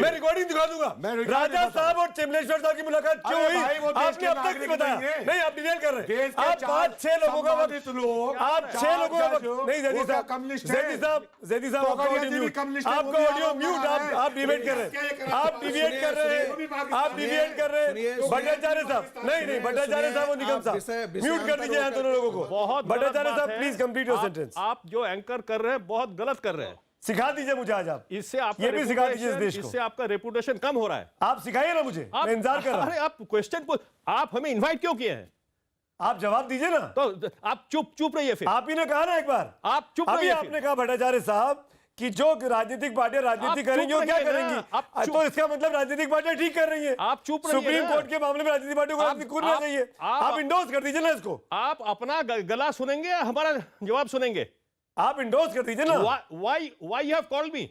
मैं रिकॉर्डिंग दिखा दूंगा। राजा साहब और चिमलेश्वर साहब की मुलाकात क्यों हुई आपने अब तक नहीं बताया। नहीं, आप डिटेल कर रहे हैं। आप 5-6 लोगों का वक्त, आप 6 लोगों का वक्त नहीं। जैदी साहब आपका ऑडियो म्यूट। आप डिबेट कर रहे हैं। आप डिबेट कर रहे हैं। भट्टाचार्य साहब, नहीं भट्टाचार्य साहब और निगम साहब म्यूट कर दीजिए यहाँ दोनों लोगों को। बहुत भट्टाचार्य साहब प्लीज कंप्लीट योर सेंटेंस। आप जो एंकर कर रहे हैं बहुत गलत कर रहे हैं। सिखा दीजिए मुझे आज आप। इससे आप ये भी सिखा दीजिए इस देश को। इससे आपका रेपुटेशन कम हो रहा है। आप सिखाइए ना मुझे, मैं इंतजार कर रहा हूं। अरे आप क्वेश्चन को, आप हमें इनवाइट क्यों किए हैं? आप जवाब दीजिए ना। तो आप चुप रहिए फिर। आप ही ने कहा ना एक बार, आप चुप अभी रहिए। आपने कहा भट्टाचार्य साहब कि जो राजनीतिक पार्टियां राजनीति करेंगी वो क्या करेंगी, तो इसका मतलब राजनीतिक पार्टियां ठीक कर रही हैं। आप चुप रहिए। सुप्रीम कोर्ट के मामले में राजनीतिक पार्टियों को राजनीति करना चाहिए। आप इंडोर्स कर दीजिए ना इसको। आप अपना गला सुनेंगे या हमारा जवाब सुनेंगे? आप इंडोर्स कर दीजिए ना। Why you have called me?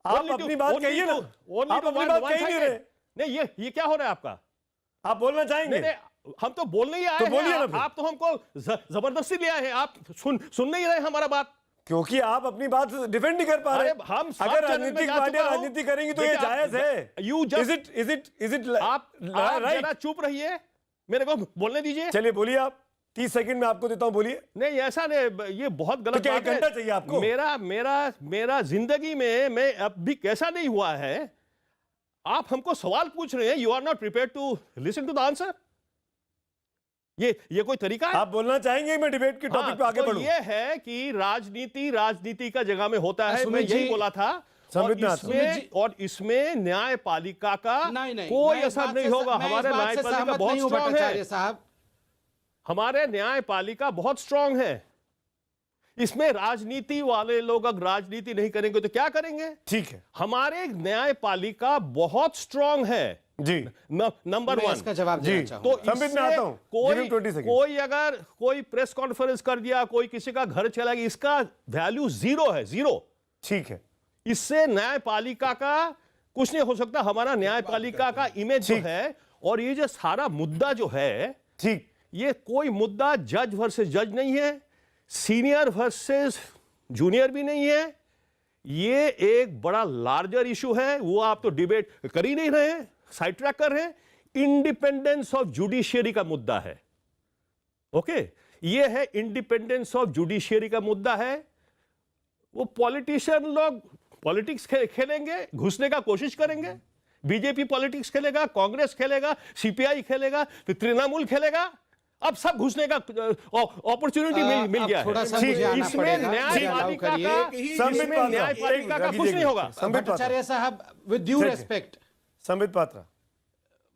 आप अपनी बात कहिए ना। आप अपनी बात कह नहीं रहे। नहीं, ये क्या हो रहा है आपका? आप बोलना चाहेंगे? नहीं, हम तो बोलने ही आए हैं। आप तो हमको जबरदस्ती ले आए हैं। आप सुन नहीं रहे हमारा बात, क्योंकि आप अपनी बात डिफेंड नहीं कर पा रहे। हम अगर राजनीतिक पार्टियां राजनीति करेंगी तो ये जायज है। इज इट आप जरा चुप रहिए, मेरे को बोलने दीजिए। चलिए बोलिए, आप 30 सेकंड में आपको देता हूं, बोलिए। नहीं ऐसा नहीं, ये बहुत गलत बात है। घंटा चाहिए आपको? मेरा जिंदगी में मैं अब भी कैसा नहीं हुआ है। आप हमको सवाल पूछ रहे हैं, you are not prepared to listen to the answer. ये कोई तरीका है? आप बोलना चाहेंगे मैं डिबेट के टॉपिक पे आगे बढ़ूं? ये है कि राजनीति का जगह में होता है, मैं यही बोला था। और इसमें न्यायपालिका का कोई असर नहीं होगा। हमारे न्यायपालिका बहुत स्ट्रांग है। हमारे न्यायपालिका बहुत स्ट्रांग है। इसमें राजनीति वाले लोग अगर राजनीति नहीं करेंगे तो क्या करेंगे? ठीक है, हमारे न्यायपालिका बहुत स्ट्रांग है जी। नंबर 1 इसका जवाब देना चाहूं। तो मैं आता हूं। कोई अगर कोई प्रेस कॉन्फ्रेंस कर दिया, कोई किसी का घर चला गया, इसका वैल्यू 0 है, 0। ठीक है, इससे न्यायपालिका का कुछ नहीं हो सकता। हमारा न्यायपालिका का इमेज जो है, और ये जो सारा मुद्दा जो है, ठीक, ये कोई मुद्दा जज वर्सेस जज नहीं है, सीनियर वर्सेस जूनियर भी नहीं है। ये एक बड़ा लार्जर इशू है। वो आप तो डिबेट कर ही नहीं रहे हैं, साइड ट्रैक कर रहे हैं। इंडिपेंडेंस ऑफ जुडिशियरी का मुद्दा है। ओके, ये है इंडिपेंडेंस ऑफ जुडिशियरी का मुद्दा है। वो पॉलिटिशियन लोग पॉलिटिक्स खेलेंगे, घुसने का कोशिश करेंगे। बीजेपी पॉलिटिक्स खेलेगा, कांग्रेस खेलेगा, सीपीआई खेलेगा, फिर तृणमूल खेलेगा। अब सब घुसने का अपॉर्चुनिटी मिल गया है। इसमें न्यायपालिका का कुछ नहीं होगा। भट्टाचार्य साहब, with due respect, Sambit Patra.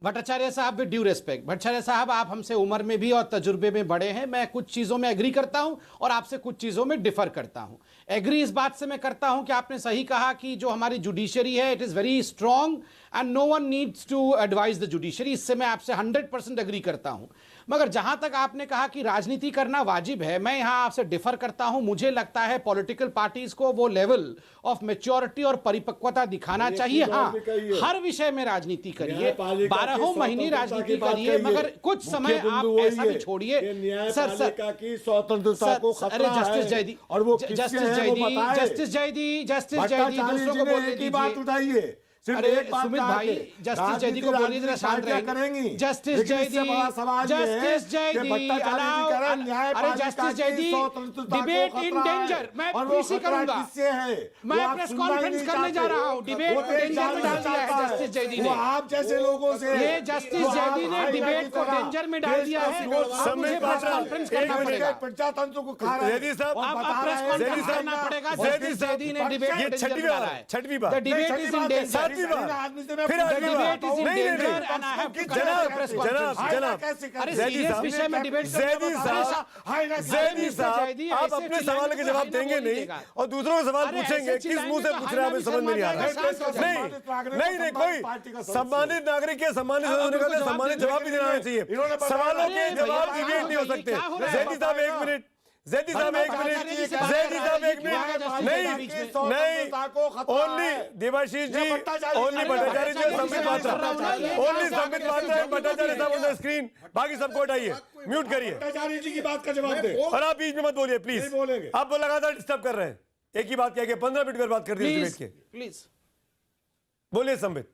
Bhattacharya साहब, विद ड्यू रेस्पेक्ट, भट्टाचार्य साहब आप हमसे उम्र में भी और तजुर्बे में बड़े हैं। मैं कुछ चीजों में एग्री करता हूं और आपसे कुछ चीजों में डिफर करता हूं। एग्री इस बात से मैं करता हूं कि आपने सही कहा कि जो हमारी जुडिशरी है, it is very strong and no one needs to advise the judiciary. इससे मैं आपसे 100% एग्री करता हूं। मगर जहां तक आपने कहा कि राजनीति करना वाजिब है, मैं यहां आपसे डिफर करता हूं। मुझे लगता है पॉलिटिकल पार्टीज को वो लेवल ऑफ मैच्योरिटी और परिपक्वता दिखाना चाहिए। हाँ, हर विषय में राजनीति करिए, 12 महीने राजनीति करिए, मगर कुछ समय आप ऐसा भी छोड़िए। सर की स्वतंत्रता को खतरा है। जस्टिस जैदी, और वो जस्टिस जैदी दूसरों को बोलने दीजिए। बात उठाइए। अरे सुमित भाई, जस्टिस जैदी को बोलिए जरा शांत रहेंगे। जस्टिस जैदी, जस्टिस जैदी, अरे justice Zaidi, debate in danger. मैं पीसी करूंगा, मैं प्रेस कॉन्फ्रेंस करने जा रहा हूं। डिबेट डेंजर में डाल दिया है जस्टिस जैदी ने। आप जैसे लोगों से ये जस्टिस जैदी ने डिबेट को डेंजर में डाल दिया है। अब मुझे प्रेस कॉन्फ्रेंस करना पड़ेगा। प्रजातंत्र को खा रहे हैं। प्रेस कॉन्फ्रेंस करना पड़ेगा। जस्टिस जैदी ने डिबेट डेंजर में डाला है। छठवीं बार the debate is in danger. आखिरी बार, फिर आखिरी बार। नहीं जनाब जैदी साहब आप अपने सवाल के जवाब देंगे नहीं और दूसरों के सवाल पूछेंगे, किस मुंह से पूछ रहे हैं हमें समझ में नहीं आ रहा। नहीं कोई सम्मानित नागरिक के सम्मानित सम्मानित जवाब भी देना चाहिए। सवालों के जवाब डिबेट नहीं हो सकते। जैदी साहब एक मिनट, जैदी साहब एक मिनट, जैदी साहब एक मिनट। नहीं only Devashish ji, only Bhattacharya ji, Sambit Patra, only Sambit Patra and Bhattacharya साहब ऑन द स्क्रीन, बाकी सबको हटाइए, म्यूट करिए। भट्टाचार्य जी की बात का जवाब दे और आप बीच में मत बोलिए प्लीज, आप वो लगातार डिस्टर्ब कर रहे हैं। एक ही बात कह के 15 मिनट बर्बाद कर दिए डिबेट के। प्लीज बोलिए संबित।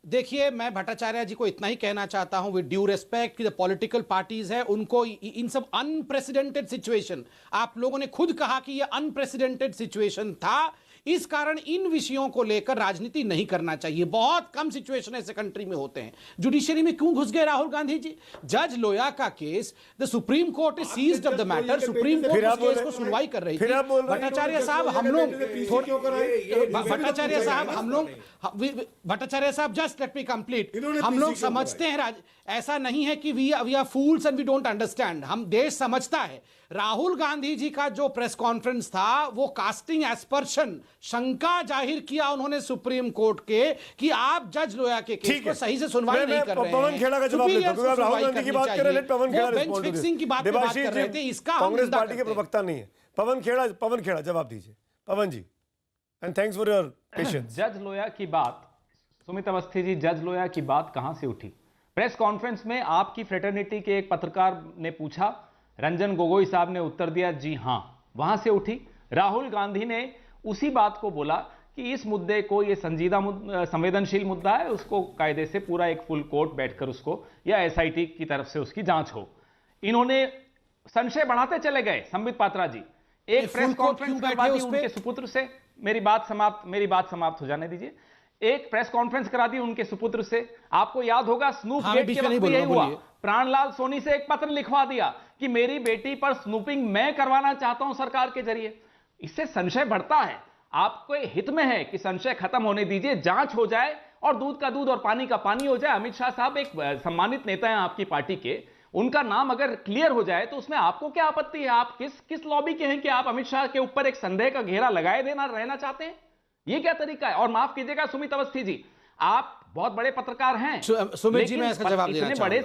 देखिए मैं भट्टाचार्य जी को इतना ही कहना चाहता हूं, विद ड्यू रिस्पेक्ट कि द पॉलिटिकल पार्टीज है, उनको इन सब अनप्रेसिडेंटेड सिचुएशन, आप लोगों ने खुद कहा कि ये अनप्रेसिडेंटेड सिचुएशन था, इस कारण इन विषयों को लेकर राजनीति नहीं करना चाहिए। बहुत कम सिचुएशन ऐसे कंट्री में होते हैं। जुडिशरी में क्यों घुस गए राहुल गांधी जी? जज लोया का case, the Supreme Court is seized of the matter, Supreme Court उस केस को सुनवाई कर रही थी। भट्टाचार्य साहब जस्ट लेट मी कंप्लीट। हम लोग समझते हैं, ऐसा नहीं है कि we are fools and we don't understand. हम देश समझता है। राहुल गांधी जी का जो प्रेस कॉन्फ्रेंस था वो कास्टिंग एस्पर्शन, शंका जाहिर किया उन्होंने सुप्रीम कोर्ट के कि आप जज लोया के केस को सही से सुनवाई नहीं कर रहे हैं। पवन खेड़ा का जवाब देता हूं। राहुल गांधी की बात कर रहे हैं, पवन खेड़ा रिस्पॉन्ड फिक्सिंग की बात कर रहे थे, इसका कांग्रेस पार्टी के प्रवक्ता नहीं है। पवन खेड़ा जवाब दीजिए Pawan ji, and thanks for your patience. जज लोया की बात, सुमित अवस्थी जी, जज लोया की बात कहां से उठी? प्रेस कॉन्फ्रेंस में आपकी फ्रेटर्निटी के एक पत्रकार ने पूछा, रंजन गोगोई साहब ने उत्तर दिया जी हां, वहां से उठी। राहुल गांधी ने उसी बात को बोला कि इस मुद्दे को, ये संवेदनशील मुद्दा है, उसको कायदे से पूरा एक फुल कोर्ट बैठकर उसको, या एसआईटी की तरफ से उसकी जांच हो। इन्होंने संशय बढ़ाते चले गए संबित पात्रा जी। एक प्रेस कॉन्फ्रेंस करवा दी उनके सुपुत्र से, मेरी बात समाप्त हो जाने दीजिए। एक प्रेस कॉन्फ्रेंस करा दी उनके सुपुत्र से। आपको याद होगा स्नूप गेट के वक्त यही हुआ। प्राणलाल सोनी से एक पत्र लिखवा दिया कि मेरी बेटी पर स्नूपिंग मैं करवाना चाहता हूं सरकार के जरिए। इससे संशय बढ़ता है। आपके हित में है कि संशय खत्म होने दीजिए, जांच हो जाए और दूध का दूध और पानी का पानी हो जाए। अमित शाह साहब एक सम्मानित नेता हैं आपकी पार्टी के, उनका नाम अगर क्लियर हो जाए तो उसमें आपको क्या आपत्ति है? आप किस लॉबी के हैं कि आप अमित शाह के ऊपर एक संदेह का घेरा लगाए रहना चाहते हैं? ये क्या तरीका है? और माफ कीजिएगा सुमित अवस्थी जी, आप बहुत बड़े पत्रकार हैं, सुमित जी मैं इसका जवाब देना चाहूंगा। बड़े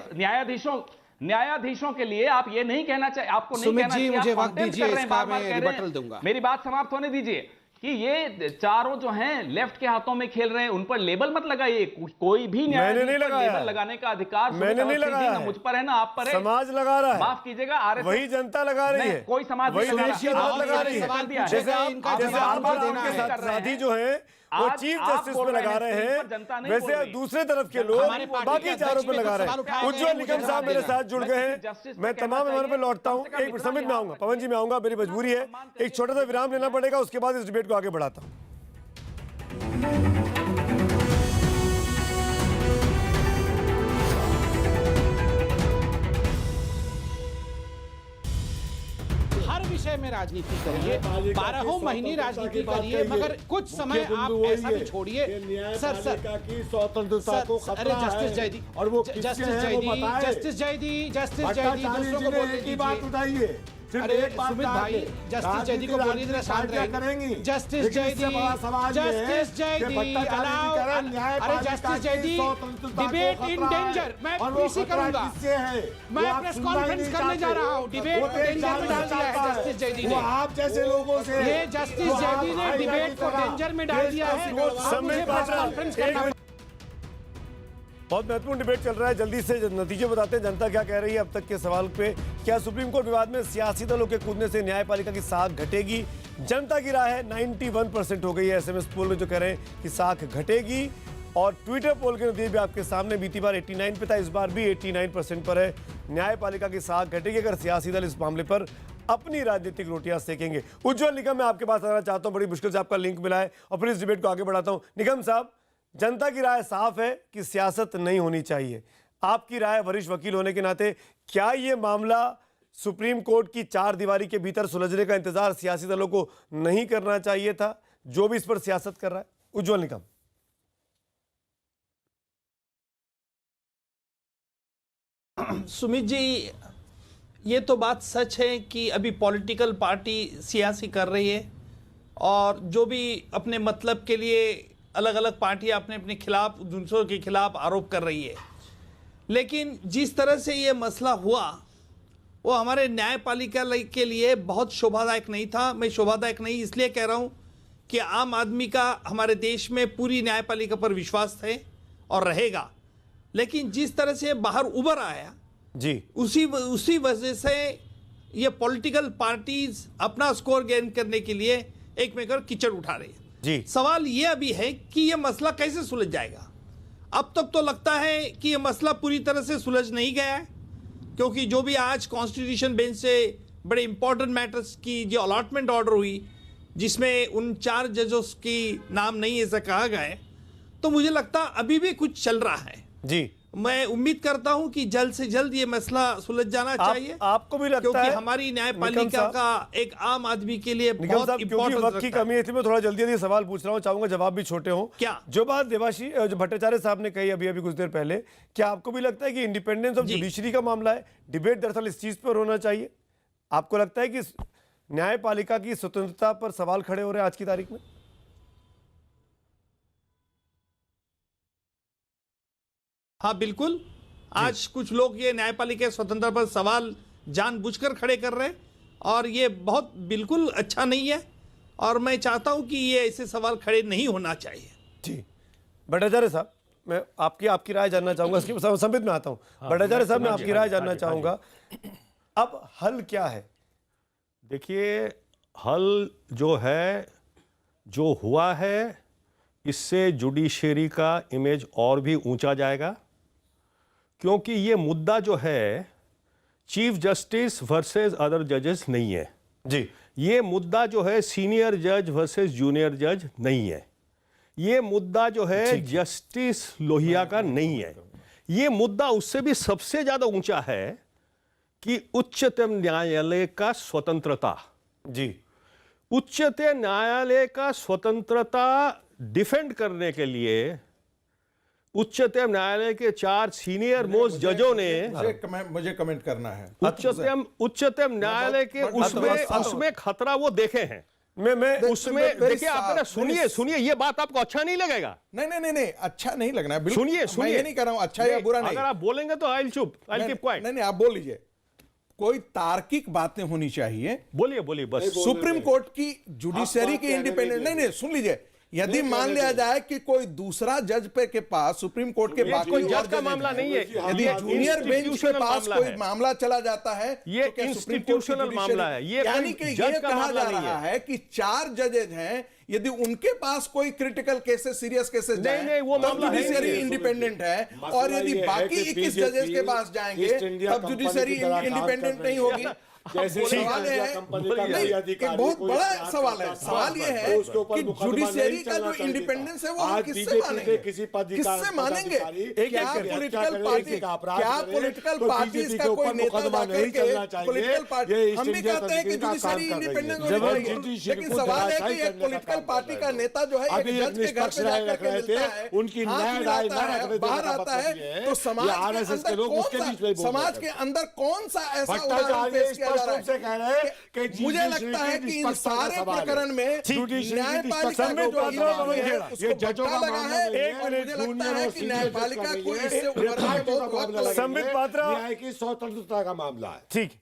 न्यायाधीशों के लिए आप ये नहीं कहना चाहिए, आपको नहीं कहना चाहिए, मुझे वक्त दीजिए, इसका मैं रिबटल दूंगा। मेरी बात समाप्त होने दीजिए कि ये चारों जो हैं लेफ्ट के हाथों में खेल रहे हैं, उन पर लेबल मत लगाइए। कोई भी न्यायाधीश पर लेबल लगाने का अधिकार मैंने नहीं लगाया, ना मुझ पर है ना आप पर है। समाज लगा रहा है। माफ कीजिएगा, आरएसएस वही जनता लगा रही है, कोई समाज वही लगा रही है। जैसे आप साथी जो है वो चीफ जस्टिस पे लगा रहे हैं, वैसे दूसरे तरफ के लोग बाकी चारों पे लगा रहे हैं। उज्जवल निकम साहब मेरे साथ जुड़ गए हैं। मैं तमाम मेहमानों पे लौटता हूँ। एक समित में आऊंगा, पवन जी में आऊंगा, मेरी मजबूरी है, एक छोटा सा विराम लेना पड़ेगा, उसके बाद इस डिबेट को आगे बढ़ाता हूँ। विषय में राजनीति करिए, 12 महीने राजनीति करिए, मगर कुछ समय आप ऐसा भी छोड़िए। सर की स्वतंत्रता को खतरा है। जस्टिस जयदी और वो जस्टिस जयदी दूसरों को बोलने की बात उठाइए। अरे सुमित भाई, जस्टिस जयदी को बोलिए, जरा शांत रहेंगे। जस्टिस जयदी अलाउ, अरे जस्टिस जयदी, डिबेट इन डेंजर। मैं पीसी करूंगा, मैं प्रेस कॉन्फ्रेंस करने जा रहा हूँ। डिबेट डेंजर में डाल दिया है जस्टिस जयदी ने। आप जैसे लोगों से ये जस्टिस जयदी ने डिबेट को डेंजर में डाल दिया है। मुझे प्रेस कॉन्फ्रेंस करना। बहुत महत्वपूर्ण डिबेट चल रहा है, जल्दी से नतीजे बताते हैं, जनता क्या कह रही है अब तक के सवाल पे। क्या सुप्रीम कोर्ट विवाद में सियासी दलों के कूदने से न्यायपालिका की साख घटेगी? जनता की राय है 91% हो गई है। एसएमएस पोल में जो कह रहे हैं कि साख घटेगी, और ट्विटर पोल के नतीजे भी आपके सामने, बीती बार 89 पे था, इस बार भी 89% पर है। न्यायपालिका की साख घटेगी अगर सियासी दल इस मामले पर अपनी राजनीतिक रोटियां सेकेंगे। उज्जवल निगम, मैं आपके पास आना चाहता हूं, बड़ी मुश्किल से आपका लिंक मिला है और फिर इस डिबेट को आगे बढ़ाता हूं। निगम साहब, जनता की राय साफ है कि सियासत नहीं होनी चाहिए। आपकी राय वरिष्ठ वकील होने के नाते, क्या ये मामला सुप्रीम कोर्ट की चार दीवारी के भीतर सुलझने का इंतजार सियासी दलों को नहीं करना चाहिए था, जो भी इस पर सियासत कर रहा है? उज्जवल निकम। सुमित जी, ये तो बात सच है कि अभी पॉलिटिकल पार्टी सियासी कर रही है और जो भी अपने मतलब के लिए अलग अलग पार्टियां अपने अपने खिलाफ, दूसरों के खिलाफ आरोप कर रही है। लेकिन जिस तरह से ये मसला हुआ वो हमारे न्यायपालिका के लिए बहुत शोभादायक नहीं था। मैं शोभादायक नहीं इसलिए कह रहा हूँ कि आम आदमी का हमारे देश में पूरी न्यायपालिका पर विश्वास है और रहेगा, लेकिन जिस तरह से बाहर उभर आया जी, उसी वजह से ये पॉलिटिकल पार्टीज अपना स्कोर गेन करने के लिए एक में कीचड़ उठा रही है जी। सवाल ये अभी है कि ये मसला कैसे सुलझ जाएगा। अब तक तो लगता है कि ये मसला पूरी तरह से सुलझ नहीं गया है, क्योंकि जो भी आज कॉन्स्टिट्यूशन बेंच से बड़े इंपॉर्टेंट मैटर्स की जो अलॉटमेंट ऑर्डर हुई, जिसमें उन 4 जजों की नाम नहीं ऐसा कहा गया है, तो मुझे लगता अभी भी कुछ चल रहा है जी। मैं उम्मीद करता हूं कि जल्द से जल्द ये मसला सुलझ जाना चाहिए। आपको भी लगता क्योंकि है हमारी न्यायपालिका का एक आम आदमी के लिए बहुत क्योंकि वक्त की कमी है, इसलिए मैं थोड़ा जल्दी सवाल पूछ रहा हूं, चाहूंगा जवाब भी छोटे हों। क्या जो बात जो भट्टाचार्य साहब ने कही अभी कुछ देर पहले, क्या आपको भी लगता है कि इंडिपेंडेंस ऑफ जुडिशरी का मामला है, डिबेट दरअसल इस चीज पर होना चाहिए? आपको लगता है कि न्यायपालिका की स्वतंत्रता पर सवाल खड़े हो रहे हैं आज की तारीख में? हाँ बिल्कुल, आज कुछ लोग ये न्यायपालिका स्वतंत्रता पर सवाल जानबूझकर खड़े कर रहे हैं और ये बहुत बिल्कुल अच्छा नहीं है और मैं चाहता हूं कि ये ऐसे सवाल खड़े नहीं होना चाहिए। जी भट्टाचार्य साहब, मैं आपकी राय जानना चाहूंगा, इसकी संबित में आता हूं। भट्टाचार्य साहब, मैं आपकी राय जानना चाहूंगा, अब हल क्या है? देखिए, हल जो है, जो हुआ है, इससे जुडिशरी का इमेज और भी ऊंचा जाएगा, क्योंकि ये मुद्दा जो है चीफ जस्टिस वर्सेस अदर जजेस नहीं है जी। ये मुद्दा जो है सीनियर जज वर्सेस जूनियर जज नहीं है। ये मुद्दा जो है जस्टिस लोहिया का नहीं है। ये मुद्दा उससे भी सबसे ज्यादा ऊंचा है कि उच्चतम न्यायालय का स्वतंत्रता। जी, उच्चतम न्यायालय का स्वतंत्रता डिफेंड करने के लिए उच्चतम न्यायालय के 4 सीनियर मोस्ट जजों ने मुझे कमेंट करना है। उच्चतम न्यायालय के उसमें खतरा वो देखे हैं। मैं उसमें देखिए, आप सुनिए, ये बात आपको अच्छा नहीं लगेगा। नहीं, अच्छा नहीं लगना है। सुनिए, मैं ये नहीं कर रहा हूं अच्छा या बुरा नहीं। अगर आप बोलेंगे तो आई चुप, आई कीप क्वाइट। नहीं, आप बोल लीजिए। कोई तार्किक बातें होनी चाहिए। बोलिए बस। सुप्रीम कोर्ट की जुडिशरी की इंडिपेंडेंस, नहीं सुन लीजिए, यदि मान लिया जाए कि कोई दूसरा जज पे के पास सुप्रीम कोर्ट के बाकी कोई जज का मामला नहीं है, यदि जूनियर बेंच के पास कोई मामला चला जाता है, ये इंस्टीट्यूशनल मामला है। ये यानी कि ये कहा जा रहा है कि 4 जजेज हैं, यदि उनके पास कोई क्रिटिकल केसेस, सीरियस केसेस जाए, वो मामला जुडिशरी इंडिपेंडेंट है, और यदि बाकी 21 जजेस के पास जाएंगे तब जुडिशरी इंडिपेंडेंट नहीं होगी। सवाल है, एक बहुत बड़ा सवाल है। सवाल ये है कि जुडिशरी का जो इंडिपेंडेंस है वो हम किससे मानेंगे? किससे मानेंगे? क्या पॉलिटिकल पार्टीज का कोई नेता जाकर के पॉलिटिकल पार्टी, हम भी कहते हैं कि जुडिशरी इंडिपेंडेंस होनी चाहिए, लेकिन सवाल है कि एक पॉलिटिकल पार्टी का नेता जो है एक जज के घर पे जाकर के मिलता है, उनकी बाहर आता है, तो समाज के अंदर कौन सा ऐसा उदाहरण पेश किया जा रहा है? मुझे लगता है कि इन सारे प्रकरण में न्यायपालिका ये जजों का लगा है। मुझे लगता है कि न्यायपालिका को इससे उबरने में बहुत वक्त लगेगा। संबित पात्रा, न्याय की स्वतंत्रता का मामला है। ठीक,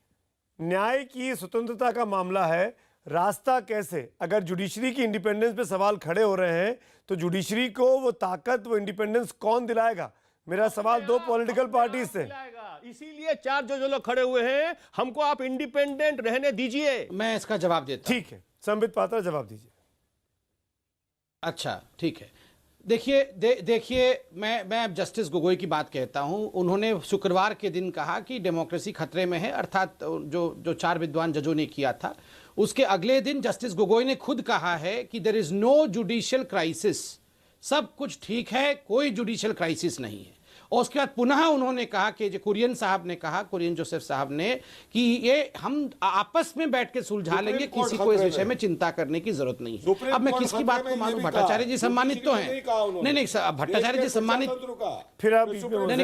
न्याय की स्वतंत्रता का मामला है। रास्ता कैसे? अगर जुडिशरी की इंडिपेंडेंस पे सवाल खड़े हो रहे हैं तो जुडिशरी को वो ताकत, वो इंडिपेंडेंस कौन दिलाएगा? मेरा सवाल 2 पॉलिटिकल पार्टी से। इसीलिए 4 जो लोग खड़े हुए हैं, हमको आप इंडिपेंडेंट रहने दीजिए। मैं इसका जवाब देता हूं। ठीक है, संबित पात्रा जवाब दीजिए। अच्छा ठीक है, देखिए मैं अब जस्टिस गोगोई की बात कहता हूं। उन्होंने शुक्रवार के दिन कहा कि डेमोक्रेसी खतरे में है, अर्थात जो 4 विद्वान जजों ने किया था, उसके अगले दिन जस्टिस गोगोई ने खुद कहा है कि there is no judicial crisis, सब कुछ ठीक है, कोई जुडिशियल क्राइसिस नहीं है। और उसके बाद पुनः उन्होंने कहा कि जो कुरियन साहब ने कहा, कुरियन जोसेफ साहब ने, कि ये हम आपस में बैठ के सुलझा लेंगे, किसी को इस विषय में चिंता करने की जरूरत नहीं है। अब मैं किसकी बात को मानूं? भट्टाचार्य जी सम्मानित तो हैं, नहीं भट्टाचार्य जी सम्मानित, फिर आप नहीं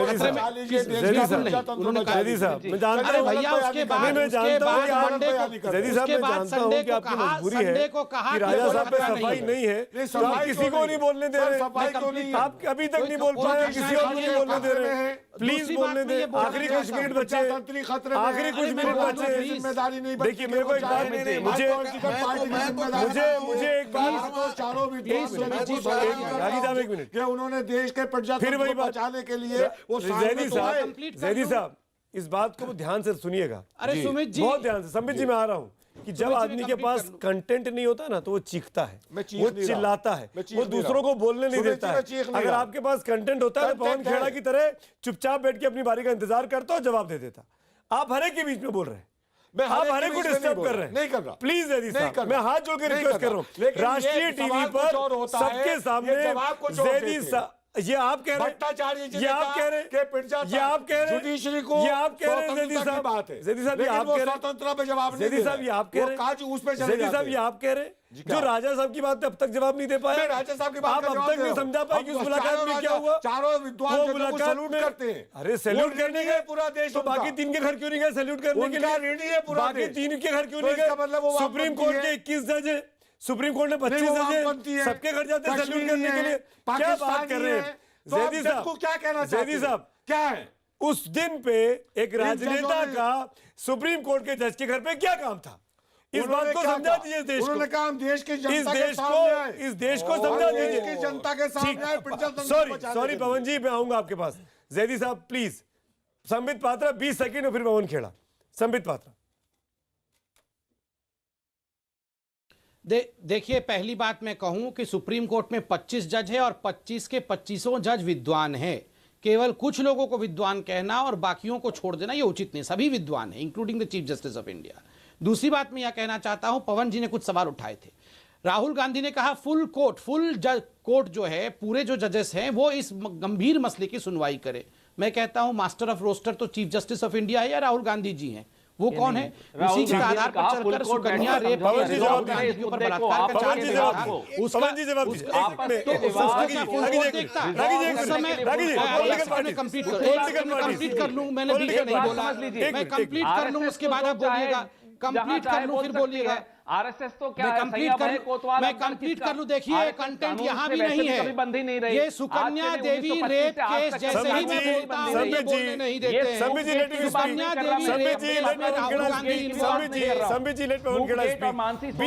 खतरे में उन्होंने कहा अरे भैया उसके बाद संडे को कहा कि राजा साहब पे सफाई नहीं है, तो आप किसी को नहीं बोलने दे रहे, आप अभी तक नहीं बोल पाए, किसी और को नहीं बोलने दे रहे हैं, प्लीज बोलने दे। आखिरी कुछ मिनट बचे, आखिरी कुछ मिनट बचे, जिम्मेदारी नहीं। देखिए मेरे को एक बात, मुझे एक बात, चारों रागी साहब एक मिनट, उन्होंने देश के प्रजातंत्र फिर वही को बचाने के लिए वो जैदी साहब इस बात को ध्यान से सुनिएगा। अरे सुमित जी, बहुत ध्यान से। संबित जी मैं आ रहा हूँ कि जब आदमी के पास कंटेंट नहीं होता ना तो वो चीखता है, वो चिल्लाता है, वो दूसरों को बोलने नहीं देता है। अगर आपके पास कंटेंट होता है तो पवन खेड़ा की तरह चुपचाप बैठ के अपनी बारी का इंतजार करता और जवाब दे देता। आप हरे के बीच में बोल रहे हैं, आप हरे को डिस्टर्ब कर रहे हैं। नहीं कर रहा, प्लीज जैदी साहब, मैं हाथ जोड़ के रिक्वेस्ट कर रहा हूँ, राष्ट्रीय टीवी पर सबके सामने जैदी साहब, ये आप कह रहे हैं, ये आप कह रहे हैं, ये आप कह रहे हैं, जुडिशरी को ये आप कह रहे हैं जैदी साहब, बात है जैदी साहब ये आप कह रहे हैं, स्वतंत्रता पे जवाब नहीं जैदी साहब ये आप कह रहे हैं, जैदी साहब ये आप कह रहे हैं, जो राजा साहब की बात अब तक जवाब नहीं दे पाए, राजा साहब की बात आप अब तक नहीं समझा पाए कि उस मुलाकात में क्या हुआ। चारों विद्वान मुलाकात सैल्यूट करते हैं। अरे सैल्यूट करने के पूरा देश, तो बाकी 3 के घर क्यों नहीं गए सैल्यूट करने के लिए? बाकी 3 के घर क्यों नहीं गए? सुप्रीम कोर्ट के 21 जज है, सुप्रीम कोर्ट ने 25 जज है, सबके घर जाते हैं सैल्यूट करने के लिए। क्या बात कर रहे हैं जैदी साहब? क्या कहना चाहते हैं? जैदी साहब क्या है उस दिन पे एक राजनेता का सुप्रीम कोर्ट के जज के घर पे क्या काम था? इस बात को समझा दीजिए देश को। उन्होंने कहा हम देश की जनता के सामने आए, इस देश को समझा दीजिए, देश की जनता के सामने आए। सॉरी पवन जी, मैं आऊंगा आपके पास। जैदी साहब प्लीज, संबित पात्रा 20 सेकंड और फिर पवन खेड़ा। संबित पात्रा, देखिए पहली बात मैं कहूं कि सुप्रीम कोर्ट में 25 जज है और 25 के 25 जज विद्वान है। केवल कुछ लोगों को विद्वान कहना और बाकियों को छोड़ देना ये उचित नहीं, सभी विद्वान है, including the chief justice of India. दूसरी बात मैं यह कहना चाहता हूं, पवन जी ने कुछ सवाल उठाए थे। राहुल गांधी ने कहा फुल कोर्ट जो है, पूरे जो जजेस हैं वो इस गंभीर मसले की सुनवाई करे। मैं कहता हूं मास्टर ऑफ रोस्टर तो चीफ जस्टिस ऑफ इंडिया है या राहुल गांधी जी हैं? वो कौन है? उसी के आधार पर चलकर सुकन्या रेप पवन जी जवाब दीजिए, ऊपर बलात्कार का चार्ज लगा था, उसका पवन जी जवाब दीजिए। कंप्लीट कर लूं, मैंने बीच में नहीं बोला, मैं कंप्लीट कर लूं, उसके बाद आप बोलिएगा, कंप्लीट कर लूं फिर बोलिएगा। आरएसएस तो क्या मैं कंप्लीट कर लूं। देखिए कंटेंट यहाँ भी नहीं है, ये सुकन्या देवी रेप केस जैसे ही मैं बोलता हूं ये बोलने नहीं देते। सुकन्या देवी रेप केस में राहुल गांधी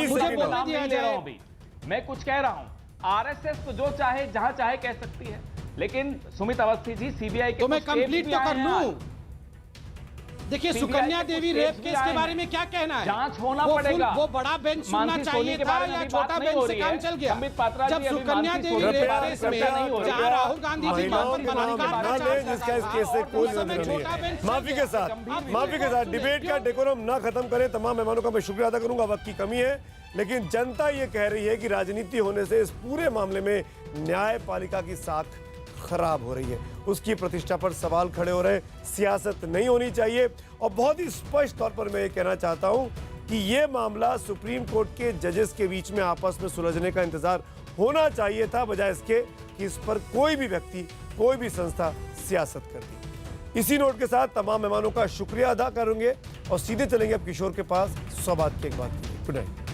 मुझे बोलने दिया जाए। मैं कुछ कह रहा हूं, आरएसएस तो जो चाहे जहां चाहे कह सकती है, लेकिन सुमित अवस्थी जी सीबीआई के तो मैं कंप्लीट तो कर लूं। देखिए सुकन्या देवी रेप केस के बारे में क्या कहना है? जांच होना पड़ेगा। वो बड़ा बेंच सुनना चाहिए था या छोटा बेंच से काम चल गया? जब सुकन्या देवी रेप केस में जहां राहुल गांधी जी माफी के साथ डिबेट का डेकोरम ना खत्म करें। तमाम मेहमानों का मैं शुक्रिया अदा करूंगा, वक्त की कमी है, लेकिन जनता ये कह रही है कि राजनीति होने से इस पूरे मामले में न्यायपालिका की साख खराब हो रही है, उसकी प्रतिष्ठा पर सवाल खड़े हो रहे हैं। सियासत नहीं होनी चाहिए। और बहुत ही स्पष्ट तौर पर मैं ये कहना चाहता हूं कि ये मामला सुप्रीम कोर्ट के जजेस के बीच में आपस में सुलझने का इंतजार होना चाहिए था, बजाय इसके कि इस पर कोई भी व्यक्ति, कोई भी संस्था सियासत करती। इसी नोट के साथ तमाम मेहमानों का शुक्रिया अदा करेंगे और सीधे चलेंगे अब किशोर के पास। 100 बात की एक बात। Good night.